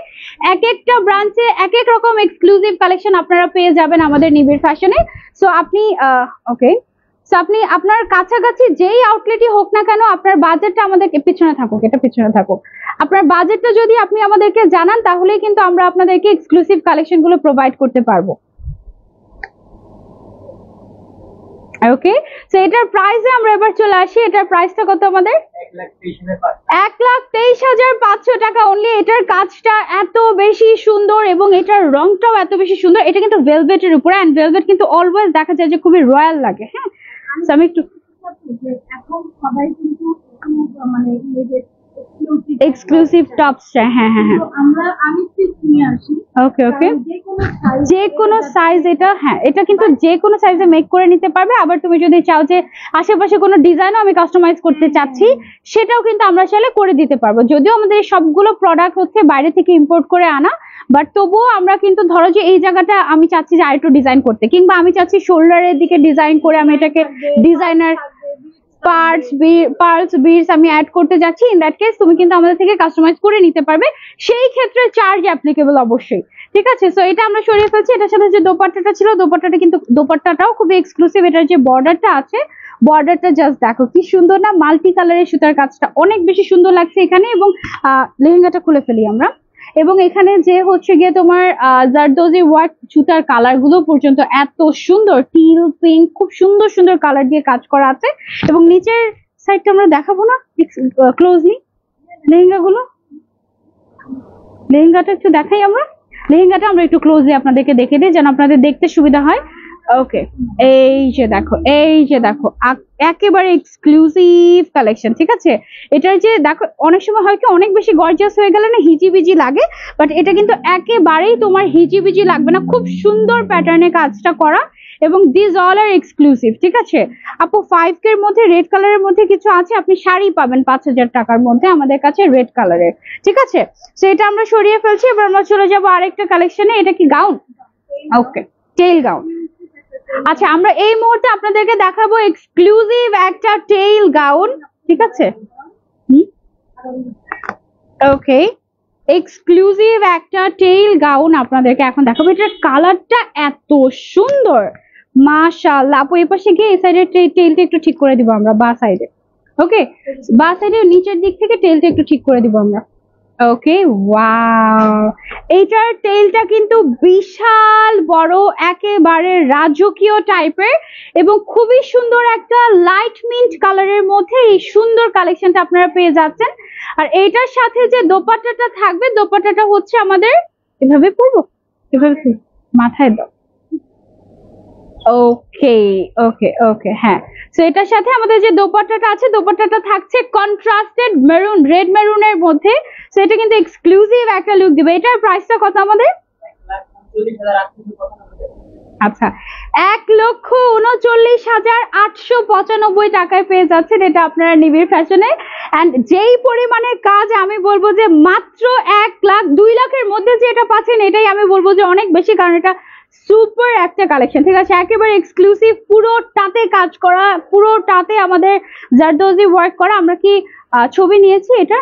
এক একটা ব্রাঞ্চে এক এক রকম এক্সক্লুসিভ কালেকশন আপনারা পেয়ে যাবেন আমাদের নিবিড় ফ্যাশনে। সো আপনি ওকে, তো আপনি আপনার কাছাকাছি যেই আউটলেটই হোক না কেন, আপনার বাজেটটা আমাদেরকে পিছনে থাকুক, এটা পিছনে থাকুক, আপনার বাজেটটা যদি আপনি আমাদেরকে জানান তাহলেই কিন্তু আমরা আপনাদেরকে এক্সক্লুসিভ কালেকশন গুলো প্রোভাইড করতে পারবো। ওকে, তো এটার প্রাইসে আমরা এবার চলে আসি। এটার প্রাইসটা কত আমাদের? 1,23,500 টাকা অনলি। এটার কাজটা এত বেশি সুন্দর এবং এটার রংটাও এত বেশি সুন্দর। এটা কিন্তু ভেলভেটের উপরে, এন্ড ভেলভেট কিন্তু অলওয়েজ দেখা যায় যে খুবই রয়্যাল লাগে। হ্যাঁ, তো আমি একটু এখন সবাই কিন্তু মানে এক্সক্লুসিভ টপস চাই। হ্যাঁ হ্যাঁ হ্যাঁ, আমি পিস নিয়ে আসি। ওকে ওকে, যে কোনো সাইজ এটা, হ্যাঁ এটা কিন্তু যে কোনো সাইজে মেক করে নিতে পারবে। আবার তুমি যদি চাও যে আশেপাশে কোনো ডিজাইনও আমি কাস্টমাইজ করতে চাচ্ছি, সেটাও কিন্তু আমরা চাইলে করে দিতে পারবো। যদিও আমাদের সবগুলো প্রোডাক্ট হচ্ছে বাইরে থেকে ইম্পোর্ট করে আনা, বাট তবুও আমরা কিন্তু ধরো যে এই জায়গাটা আমি চাচ্ছি যে আরেকটু ডিজাইন করতে, কিংবা আমি চাচ্ছি শোল্ডারের দিকে ডিজাইন করে আমি এটাকে ডিজাইনার পার্লস বিডস আমি অ্যাড করতে যাচ্ছি, ইন দ্যাট কেস তুমি কিন্তু আমাদের থেকে কাস্টমাইজ করে নিতে পারবে। সেই ক্ষেত্রে চার্জ অ্যাপ্লিকেবল অবশ্যই। ঠিক আছে, সো এটা আমরা সরিয়ে ফেলছি। এটার সাথে যে দোপাট্টাটা ছিল, দোপাট্টাটাও খুবই এক্সক্লুসিভ। এটার যে বর্ডারটা আছে, বর্ডারটা জাস্ট দেখো কি সুন্দর না, মাল্টি কালারের সুতার কাজটা অনেক বেশি সুন্দর লাগছে এখানে। এবং লেহেঙ্গাটা খুলে ফেলি আমরা। এবং এখানে যে হচ্ছে গিয়ে তোমার জারদোজি ওয়ার্ক সুতার কালার গুলো পর্যন্ত এত সুন্দর, টিল পিঙ্ক, খুব সুন্দর সুন্দর কালার দিয়ে কাজ করা আছে। এবং নিচের সাইডটা আমরা দেখাবো না ক্লোজলি লেহেঙ্গাটা একটু দেখাই আমরা। লেহেঙ্গাটা আমরা একটু ক্লোজলি আপনাদেরকে দেখে দিই যেন আপনাদের দেখতে সুবিধা হয়। ওকে, এই যে দেখো একেবারে এক্সক্লুসিভ কালেকশন। ঠিক আছে, এটার যে দেখো অনেক সময় হয় কি অনেক বেশি গর্জিয়াস হয়ে গেলে না হিজিবিজি লাগে, বাট এটা কিন্তু একেবারেই তোমার হিজিবিজি লাগবে না। খুব সুন্দর প্যাটার্নে কাজটা করা, এবং দিস অল আর এক্সক্লুসিভ। ঠিক আছে আপু, 5K এর মধ্যে রেড কালারের মধ্যে কিছু আছে, আপনি শাড়ি পাবেন 5,000 টাকার মধ্যে আমাদের কাছে রেড কালারের। ঠিক আছে, তো এটা আমরা সরিয়ে ফেলছি। এবার আমরা চলে যাবো আরেকটা কালেকশনে। এটা কি গাউন? ওকে, টেইল গাউন। আচ্ছা, আমরা এই মুহূর্তে আপনাদেরকে দেখাবো এক্সক্লুসিভ একটা টেইল গাউন। ঠিক আছে, ওকে, এক্সক্লুসিভ একটা টেইল গাউন আপনাদেরকে এখন দেখাবো। এটার কালারটা এত সুন্দর, মাশাআল্লাহ। আপু এই পাশে গিয়ে এই সাইডের টেইলটা একটু ঠিক করে দিব আমরা, বা সাইডে। ওকে, বা সাইডের নিচের দিক থেকে টেইলটা একটু ঠিক করে দিব আমরা। ওকে, ওয়াও, এইটার টেইলটা কিন্তু বিশাল বড়, একেবারে রাজকীয় টাইপের, এবং খুবই সুন্দর একটা লাইট মিন্ট কালারের মধ্যে এই সুন্দর কালেকশনটা আপনারা পেয়ে যাচ্ছেন। আর এইটার সাথে যে দোপাট্টাটা থাকবে, দোপাট্টাটা হচ্ছে আমাদের এভাবে পরবো, এভাবে মাথায় দাও। ওকে ওকে ওকে, হ্যাঁ, তো এটার সাথে আমাদের যে দোপাট্টাটা আছে, দোপাট্টাটা থাকছে কন্ট্রাস্টেড মেরুন, রেড মেরুনের মধ্যে। তো এটা কিন্তু এক্সক্লুসিভ একটা লুক দিবে। এটার প্রাইসটা কত আমাদের? আচ্ছা, 1,39,895 টাকায় পেয়ে যাচ্ছেন এটা আপনারা নিবিড় ফ্যাশনে। এন্ড যেই পরিমাণে কাজ, আমি বলবো যে মাত্র 2 লাখের মধ্যে যে এটা পাচ্ছেন, এটাই আমি বলবো যে অনেক বেশি, কারণ এটা সুপার একটা কালেকশন। ঠিক আছে, একেবারে এক্সক্লুসিভ, পুরোটাতে কাজ করা, পুরোটাতে আমাদের জারদোজি ওয়ার্ক করা। আমরা কি ছবি নিয়েছি এটা?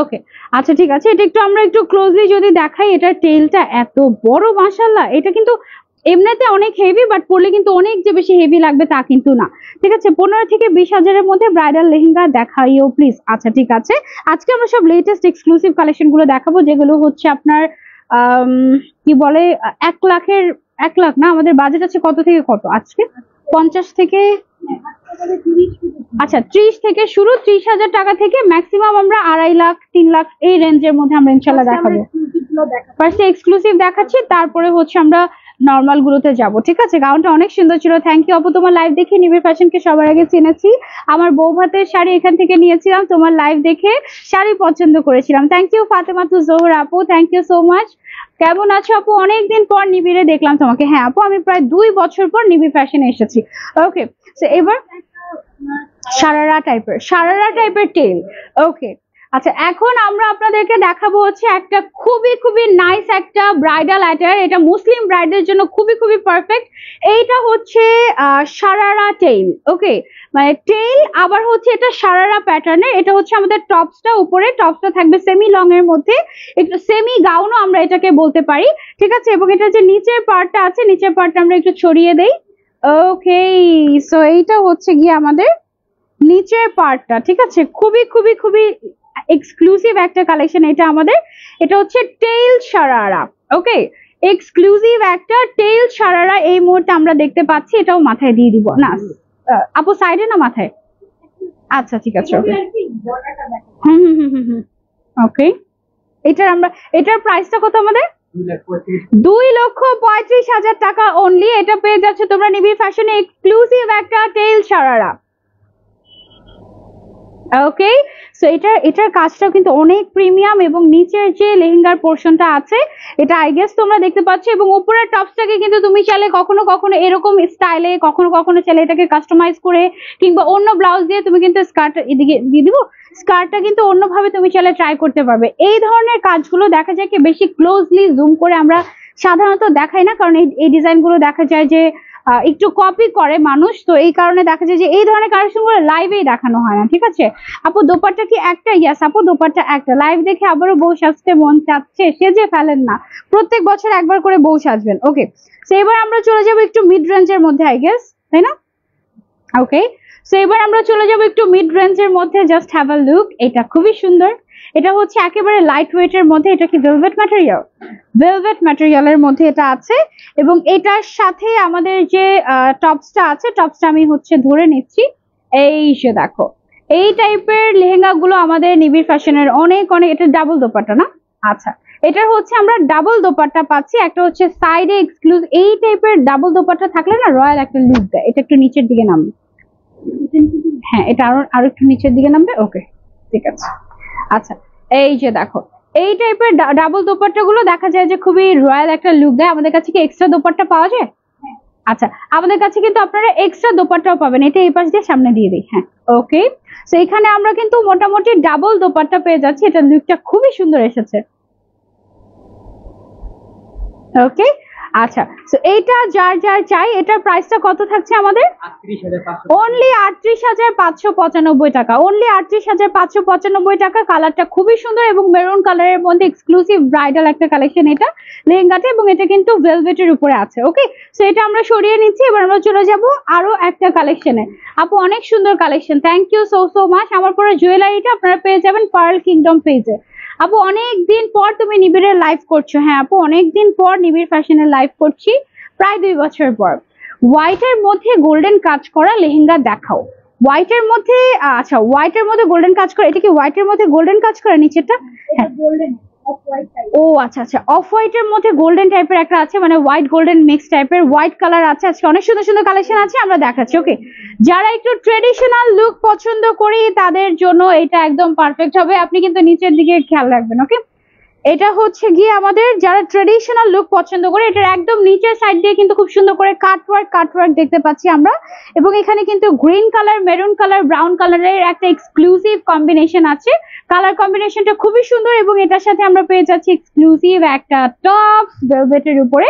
ওকে, আচ্ছা ঠিক আছে, এটা একটু আমরা একটু ক্লোজলি যদি দেখাই। এটার টেইলটা এত বড়, মাশাআল্লাহ। এটা কিন্তু এমনিতে অনেক হেভি, বাট পরলে কিন্তু অনেক যে বেশি হেভি লাগবে তা কিন্তু না। ঠিক আছে, 15 থেকে 20,000-এর মধ্যে ব্রাইডাল লেহেঙ্গা দেখাইও প্লিজ। আচ্ছা ঠিক আছে, আজকে আমরা সব লেটেস্ট এক্সক্লুসিভ কালেকশন গুলো দেখাবো, যেগুলো হচ্ছে আপনার কি বলে 1 লাখ না, আমাদের বাজেট আছে কত থেকে কত আজকে? 50 থেকে, আচ্ছা 30 থেকে শুরু, 30,000 টাকা থেকে ম্যাক্সিমাম আমরা 2.5 লাখ 3 লাখ এই রেঞ্জের মধ্যে আমরা ইনশাল্লাহ দেখাবো। ফার্স্টে এক্সক্লুসিভ দেখাচ্ছি, তারপরে হচ্ছে আমরা নরমাল গুলোতে যাব। ঠিক আছে, গাউনটা অনেক সুন্দর ছিল। থ্যাংক ইউ আপু, তোমার লাইভ দেখে নিবিড় ফ্যাশনকে সবার আগে চিনেছি। আমার বউ ভাতের শাড়ি এখান থেকে নিয়েছিলাম, তোমার লাইভ দেখে শাড়ি পছন্দ করেছিলাম। থ্যাংক ইউ ফাতেমাতুজ জোহরা আপু, থ্যাংক ইউ সো মাচ। কেমন আছো আপু? অনেকদিন পর নিবিড়ে দেখলাম তোমাকে। হ্যাঁ আপু, আমি প্রায় 2 বছর পর নিবিড় ফ্যাশনে এসেছি। ওকে, তো এবার সারারা টাইপের টেল। ওকে, আচ্ছা এখন আমরা আপনাদেরকে দেখাবো হচ্ছে একটা খুবই নাইস একটা ব্রাইডাল অ্যাটায়ার। এটা মুসলিম ব্রাইডের জন্য খুবই পারফেক্ট। এইটা হচ্ছে সারারা টেইল। ওকে, মানে টেইল আবার হচ্ছে এটা সারারা প্যাটার্নের। এটা হচ্ছে আমাদের টপসটা, উপরে টপসটা থাকবে সেমি লং এর মধ্যে, একটু সেমি গাউনও আমরা এটাকে বলতে পারি। ঠিক আছে, এবং এটা যে নিচের পার্টটা আছে, নিচের পার্টটা আমরা একটু ছড়িয়ে দেই। ওকে, সো এইটা হচ্ছে গিয়ে আমাদের নিচের পার্টটা, ঠিক আছে? খুবই খুবই খুবই এক্সক্লুসিভ একটা কালেকশন এটা আমাদের। এটা হচ্ছে টেইল শারারা। ওকে, এক্সক্লুসিভ একটা টেইল শারারা এই মুহূর্তে আমরা দেখতে পাচ্ছি। এটাও মাথায় দিয়ে দিব না আপু, সাইডে না মাথায়? আচ্ছা ঠিক আছে, ওকে। হুম হুম হুম হুম হুম ওকে, এটার প্রাইসটা কত আমাদের? 2,35,000 টাকা অনলি। এটা পেয়ে যাচ্ছে তোমরা নিবিড় ফ্যাশনে এক্সক্লুসিভ একটা টেইল শারারা। ওকে, সো এটার কাজটাও কিন্তু অনেক প্রিমিয়াম এবং নিচের যে লেহেঙ্গার পোর্শনটা আছে এটা আই গেস তোমরা দেখতে পাচ্ছ, এবং উপরের টপসটাকে কিন্তু তুমি চাইলে কখনো কখনো এরকম স্টাইলে, কখনো কখনো চাইলে এটাকে কাস্টমাইজ করে কিংবা অন্য ব্লাউজ দিয়ে তুমি কিন্তু স্কার্ট এদিকে দিয়ে দিব, স্কার্টটা কিন্তু অন্যভাবে তুমি চাইলে ট্রাই করতে পারবে। এই ধরনের কাজগুলো দেখা যায় কি বেশি ক্লোজলি জুম করে আমরা সাধারণত দেখাই না, কারণ এই ডিজাইনগুলো দেখা যায় যে একটু কপি করে মানুষ, তো এই কারণে দেখা যায় যে এই ধরনের কালেকশন গুলো লাইভেই দেখানো হয় না, ঠিক আছে? আপু দোপাট্টা কি একটা? ইয়াস আপু, দোপাট্টা একটা। লাইভ দেখে আবারও বউ সাজতে মন চাচ্ছে, সেজে ফেলেন না, প্রত্যেক বছর একবার করে বউ সাজবেন। ওকে, তো এবার আমরা চলে যাবো একটু মিড রেঞ্জের মধ্যে আই গেস, তাই না? ওকে, সো এবার আমরা চলে যাবো একটু মিড রেঞ্জের মধ্যে। জাস্ট হ্যাভ আ লুক, এটা খুবই সুন্দর। এটা হচ্ছে একেবারে লাইট ওয়েটের মধ্যে। এটা কি ভেলভেট ম্যাটেরিয়াল? ভেলভেট ম্যাটেরিয়ালের মধ্যে এটা আছে, এবং এটার সাথে আমাদের যে টপসটা আছে, টপসটা আমি হচ্ছে ধরে নিচ্ছি। এই যে দেখো, এই টাইপের লেহেঙ্গা গুলো আমাদের নিবিড় ফ্যাশনের অনেক অনেক। এটা ডাবল দোপাট্টা না? আচ্ছা, এটার হচ্ছে আমরা ডাবল দোপাট্টা পাচ্ছি। একটা হচ্ছে সাইডে এক্সক্লুসিভ, এই টাইপের ডাবল দোপাট্টা থাকলে না রয়্যাল একটা লুক দেয়। এটা একটু নিচের দিকে নামবে, হ্যাঁ এটা আরো একটু নিচের দিকে নামবে। ওকে ঠিক আছে। আচ্ছা, এই যে দেখো, এই টাইপের ডাবল দোপাট্টা গুলো দেখা যায় যে খুবই রয়্যাল একটা লুক দেয়। আমাদের কাছে কি এক্সট্রা দোপাট্টা পাওয়া যায়? আচ্ছা, আমাদের কাছে কিন্তু আপনারা এক্সট্রা দোপাট্টাও পাবেন। এটা এই পাশ দিয়ে সামনে দিয়ে দিই। হ্যাঁ ওকে, তো এখানে আমরা কিন্তু মোটামুটি ডাবল দোপাট্টা পেয়ে যাচ্ছি। এটা লুকটা খুবই সুন্দর এসেছে। ওকে, আচ্ছা, তো এইটা যার যার চাই। এটার প্রাইসটা কত থাকছে আমাদের? অনলি 38,595 টাকা। অনলি 38,595 টাকা। কালারটা খুবই সুন্দর এবং মেরুন কালারের মধ্যে এক্সক্লুসিভ ব্রাইডাল একটা কালেকশন এটা লেহেঙ্গাটা, এবং এটা কিন্তু ভেলভেটের উপরে আছে। ওকে, সো এটা আমরা সরিয়ে নিচ্ছি। এবার আমরা চলে যাব আরো একটা কালেকশনে। আপু অনেক সুন্দর collection, thank you so so much. আমার পরে জুয়েলারিটা আপনারা পেয়ে যাবেন পার্ল কিংডম পেজে। আপু অনেক দিন পর তুমি নিবিড়ের লাইভ করছো। হ্যাঁ আপু, অনেক দিন পর নিবিড় ফ্যাশনের লাইভ করছি, প্রায় 2 বছর পর। হোয়াইটের মধ্যে গোল্ডেন কাজ করা লেহেঙ্গা দেখাও। হোয়াইটের মধ্যে, আচ্ছা হোয়াইটের মধ্যে গোল্ডেন কাজ করা। এটা কি হোয়াইটের মধ্যে গোল্ডেন কাজ করা নিচেরটা? হ্যাঁ গোল্ডেন অফ হোয়াইট টাইপ। ও আচ্ছা আচ্ছা, অফ হোয়াইটের মধ্যে গোল্ডেন টাইপের একটা আছে, মানে হোয়াইট গোল্ডেন মিক্স টাইপের হোয়াইট কালার আছে। আজকে অনেক সুন্দর সুন্দর কালেকশন আছে, আমরা দেখাচ্ছি। ওকে, যারা একটু ট্রেডিশনাল লুক পছন্দ করি তাদের জন্য এটা একদম পারফেক্ট হবে। আপনি কিন্তু নিচের দিকে খেয়াল রাখবেন। ওকে, এটা হচ্ছে গিয়ে আমাদের যারা ট্রেডিশনাল লুক পছন্দ করে, এটার একদম নিচের সাইড দিয়ে কিন্তু খুব সুন্দর করে কাটওয়ার্ক দেখতে পাচ্ছি আমরা, এবং এখানে কিন্তু green colour, maroon colour, brown কালারের একটা এক্সক্লুসিভ কম্বিনেশন আছে। কালার কম্বিনেশনটা খুবই সুন্দর, এবং এটার সাথে আমরা পেয়ে যাচ্ছি এক্সক্লুসিভ একটা টপ ভেলভেটের উপরে।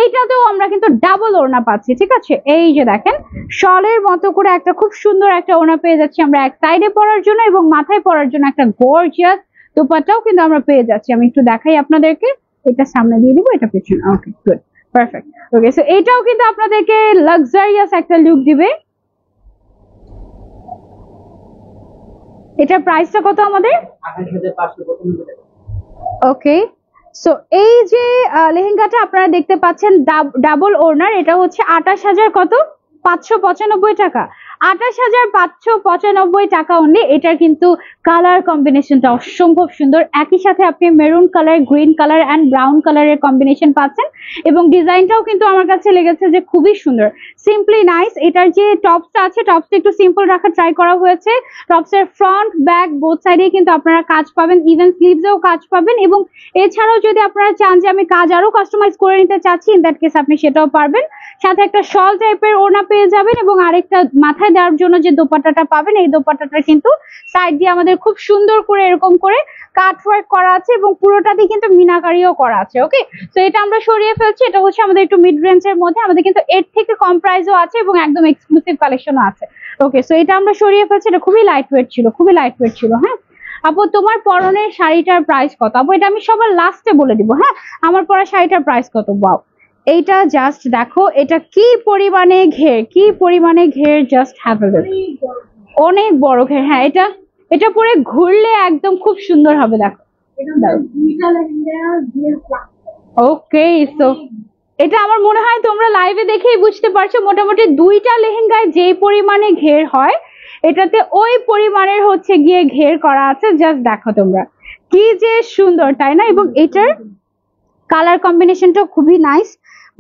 এইটাতেও আমরা কিন্তু ডাবল ওড়না পাচ্ছি, ঠিক আছে? এই যে দেখেন, শলের মতো করে একটা খুব সুন্দর একটা ওড়না পেয়ে যাচ্ছি আমরা এক সাইডে পরার জন্য, এবং মাথায় পরার জন্য একটা গর্জিয়াস দোপাট্টাও কিন্তু আমরা পেয়ে যাচ্ছি। আমি একটু দেখাই আপনাদেরকে, এটা সামনে দিয়ে দিব, এটা পেছনে। Okay good, perfect. Okay, so এটাও কিন্তু আপনাদেরকে লাক্সারিয়াস একটা লুক দিবে। এটার প্রাইসটা কত আমাদের? 28,595 টাকা। ওকে, সো এই যে লেহেঙ্গাটা আপনারা দেখতে পাচ্ছেন ডাবল ওড়নার, এটা হচ্ছে 28,000 কত? 595 টাকা। 28,595 টাকা অনলি। এটার কিন্তু কালার কম্বিনেশনটা অসম্ভব সুন্দর। একই সাথে আপনি maroon colour, green colour and brown কালারের কম্বিনেশন পাচ্ছেন, এবং ডিজাইনটাও কিন্তু আমার কাছে লেগেছে যে খুবই সুন্দর, সিম্পলি নাইস। এটার যে টপসটা আছে, টপসটা একটু সিম্পল রাখার ট্রাই করা হয়েছে। টপসের ফ্রন্ট ব্যাক বোথ সাইডে কিন্তু আপনারা কাজ পাবেন, ইভেন স্লিভসেও কাজ পাবেন, এবং এছাড়াও যদি আপনারা চান যে আমি কাজ আরো কাস্টমাইজ করে নিতে চাচ্ছি, ইন দ্যাট কেস আপনি সেটাও পারবেন। সাথে একটা শল টাইপের ওড়না পেয়ে যাবেন, এবং আরেকটা মাথায় দেওয়ার জন্য যে দোপাট্টাটা পাবেন, এই দোপাট্টাটা কিন্তু সাইড দিয়ে আমাদের খুব সুন্দর করে এরকম করে কাটওয়ার্ক করা আছে, এবং পুরোটাতে কিন্তু মিনাকারিও করা আছে। ওকে, তো এটা আমরা সরিয়ে ফেলছি। এটা হচ্ছে আমাদের একটু মিড রেঞ্জের মধ্যে, আমাদের কিন্তু এর থেকে কম প্রাইসও আছে এবং একদম এক্সক্লুসিভ কালেকশনও আছে। ওকে, সো এটা আমরা সরিয়ে ফেলছি। এটা খুবই লাইট ওয়েট ছিল, খুবই লাইট ওয়েট ছিল। হ্যাঁ আপু, তোমার পরনের শাড়িটার প্রাইস কত? আপু এটা আমি সবার লাস্টে বলে দিব। হ্যাঁ, আমার পরা শাড়িটার প্রাইস কত? বাও, এইটা জাস্ট দেখো, এটা কি পরিমাণে ঘের, কি পরিমাণে ঘের, জাস্ট হ্যাভ আ লুক। অনেক বড় ঘের, হ্যাঁ এটা এটা পরে ঘুরলে একদম খুব সুন্দর হবে। দেখো ওকে, সো এটা আমার মনে হয় তোমরা লাইভে দেখেই বুঝতে পারছো, মোটামুটি দুইটা লেহেঙ্গায় যেই পরিমাণে ঘের হয় এটাতে ওই পরিমাণের হচ্ছে গিয়ে ঘের করা আছে। জাস্ট দেখো তোমরা কি যে সুন্দর, তাই না? এবং এটার কালার কম্বিনেশনটা খুবই নাইস,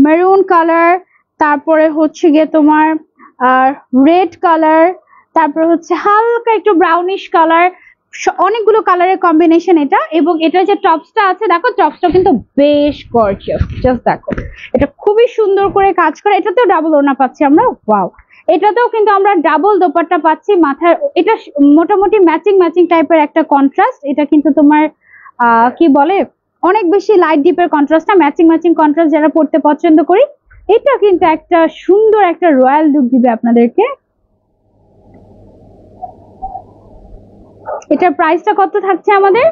মেরুন কালার, তারপরে হচ্ছে গিয়ে তোমার রেড কালার, তারপরে হচ্ছে হালকা একটু ব্রাউনিশ কালার, অনেকগুলো কালারের কম্বিনেশন এটা। এবং এটা যে টপসটা আছে দেখো, টপসটা কিন্তু বেশ গর্জিয়াস। জাস্ট দেখো, এটা খুবই সুন্দর করে কাজ করে। এটাতেও ডাবল ওড়না পাচ্ছি আমরা, ওয়াও। এটাতেও কিন্তু আমরা ডাবল দোপাট্টা পাচ্ছি মাথায়। এটা মোটামুটি ম্যাচিং ম্যাচিং টাইপের একটা কন্ট্রাস্ট। এটা কিন্তু তোমার কি বলে, অনেক বেশি লাইট ডিপের কন্ট্রাস্টটা, ম্যাচিং ম্যাচিং কন্ট্রাস্ট যারা পড়তে পছন্দ করি, এটা কিন্তু একটা সুন্দর একটা রয়্যাল লুক দিবে আপনাদেরকে। এটার প্রাইসটা কত থাকছে আমাদের?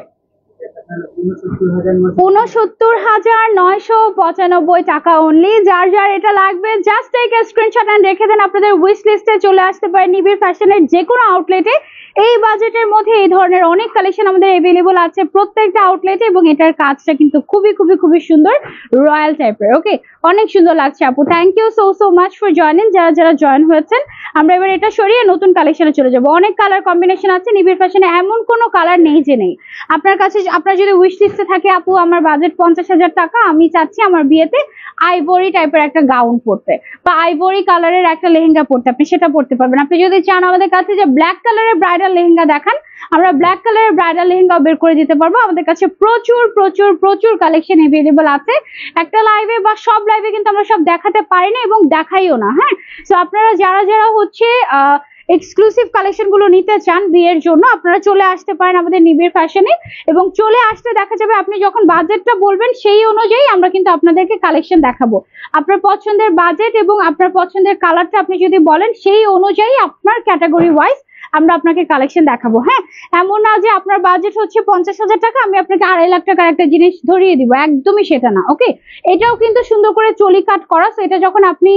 ৬৯,৯৯৫ টাকা অনলি। যার যার এটা লাগবে just take a screenshot and রেখে দেন আপনাদের উইশ লিস্টে। চলে আসতে পারে নিবিড় ফ্যাশনের যে কোনো আউটলেটে। এই বাজেটের মধ্যে এই ধরনের অনেক কালেকশন আমাদের अवेलेबल আছে প্রত্যেকটা আউটলেটে। এবং এটার কাজটা কিন্তু খুবই খুবই খুবই সুন্দর, রয়্যাল টাইপের। ওকে, অনেক সুন্দর লাগছে আপু, thank you so so much for joining. যারা যারা জয়েন হয়েছেন, আমরা এবার এটা সরিয়ে নতুন কালেকশনে চলে যাব। অনেক কালার কম্বিনেশন আছে নিবিড় ফ্যাশনে, এমন কোনো কালার নেই যে নেই। আপনার কাছে আপনার যদি উইশ লিস্টে থাকে আপু আমার বাজেট 50,000 টাকা, আমি চাচ্ছি আমার বিয়েতে আইভরি টাইপের একটা গাউন পরতে বা আইভরি কালারের একটা লেহেঙ্গা পরতে, আপনি সেটা পরতে পারবেন। আপনি যদি চান আমাদের কাছে যে ব্ল্যাক কালারের ব্রাইডাল লেহেঙ্গা দেখান, আমরা ব্ল্যাক কালারের ব্রাইডাল লেহেঙ্গা বের করে দিতে পারবো। আমাদের কাছে প্রচুর প্রচুর প্রচুর কালেকশন अवेलेबल আছে। একটা লাইভে বা সব লাইভে কিন্তু আমরা সব দেখাতে পারি না এবং দেখাইও না। হ্যাঁ, তো আপনারা যারা যারা হচ্ছে এক্সক্লুসিভ কালেকশন গুলো নিতে চান বিয়ের জন্য, আপনারা চলে আসতে পারেন আমাদের নিবিড় ফ্যাশনে। এবং চলে আসতে দেখা যাবে আপনি যখন বাজেটটা বলবেন সেই অনুযায়ী আমরা কিন্তু আপনাদেরকে কালেকশন দেখাবো। আপনার পছন্দের বাজেট এবং আপনার পছন্দের কালারটা আপনি যদি বলেন, সেই অনুযায়ী আপনার ক্যাটাগরি ওয়াইজ আমরা আপনাকে কালেকশন দেখাবো। হ্যাঁ, এমন না যে আপনার বাজেট হচ্ছে 50,000 টাকা, আমি আপনাকে 2.5 লাখ টাকার একটা জিনিস ধরিয়ে দিব, একদমই সেটা না। ওকে, এটাও কিন্তু সুন্দর করে চলি কাট করা, তো এটা যখন আপনি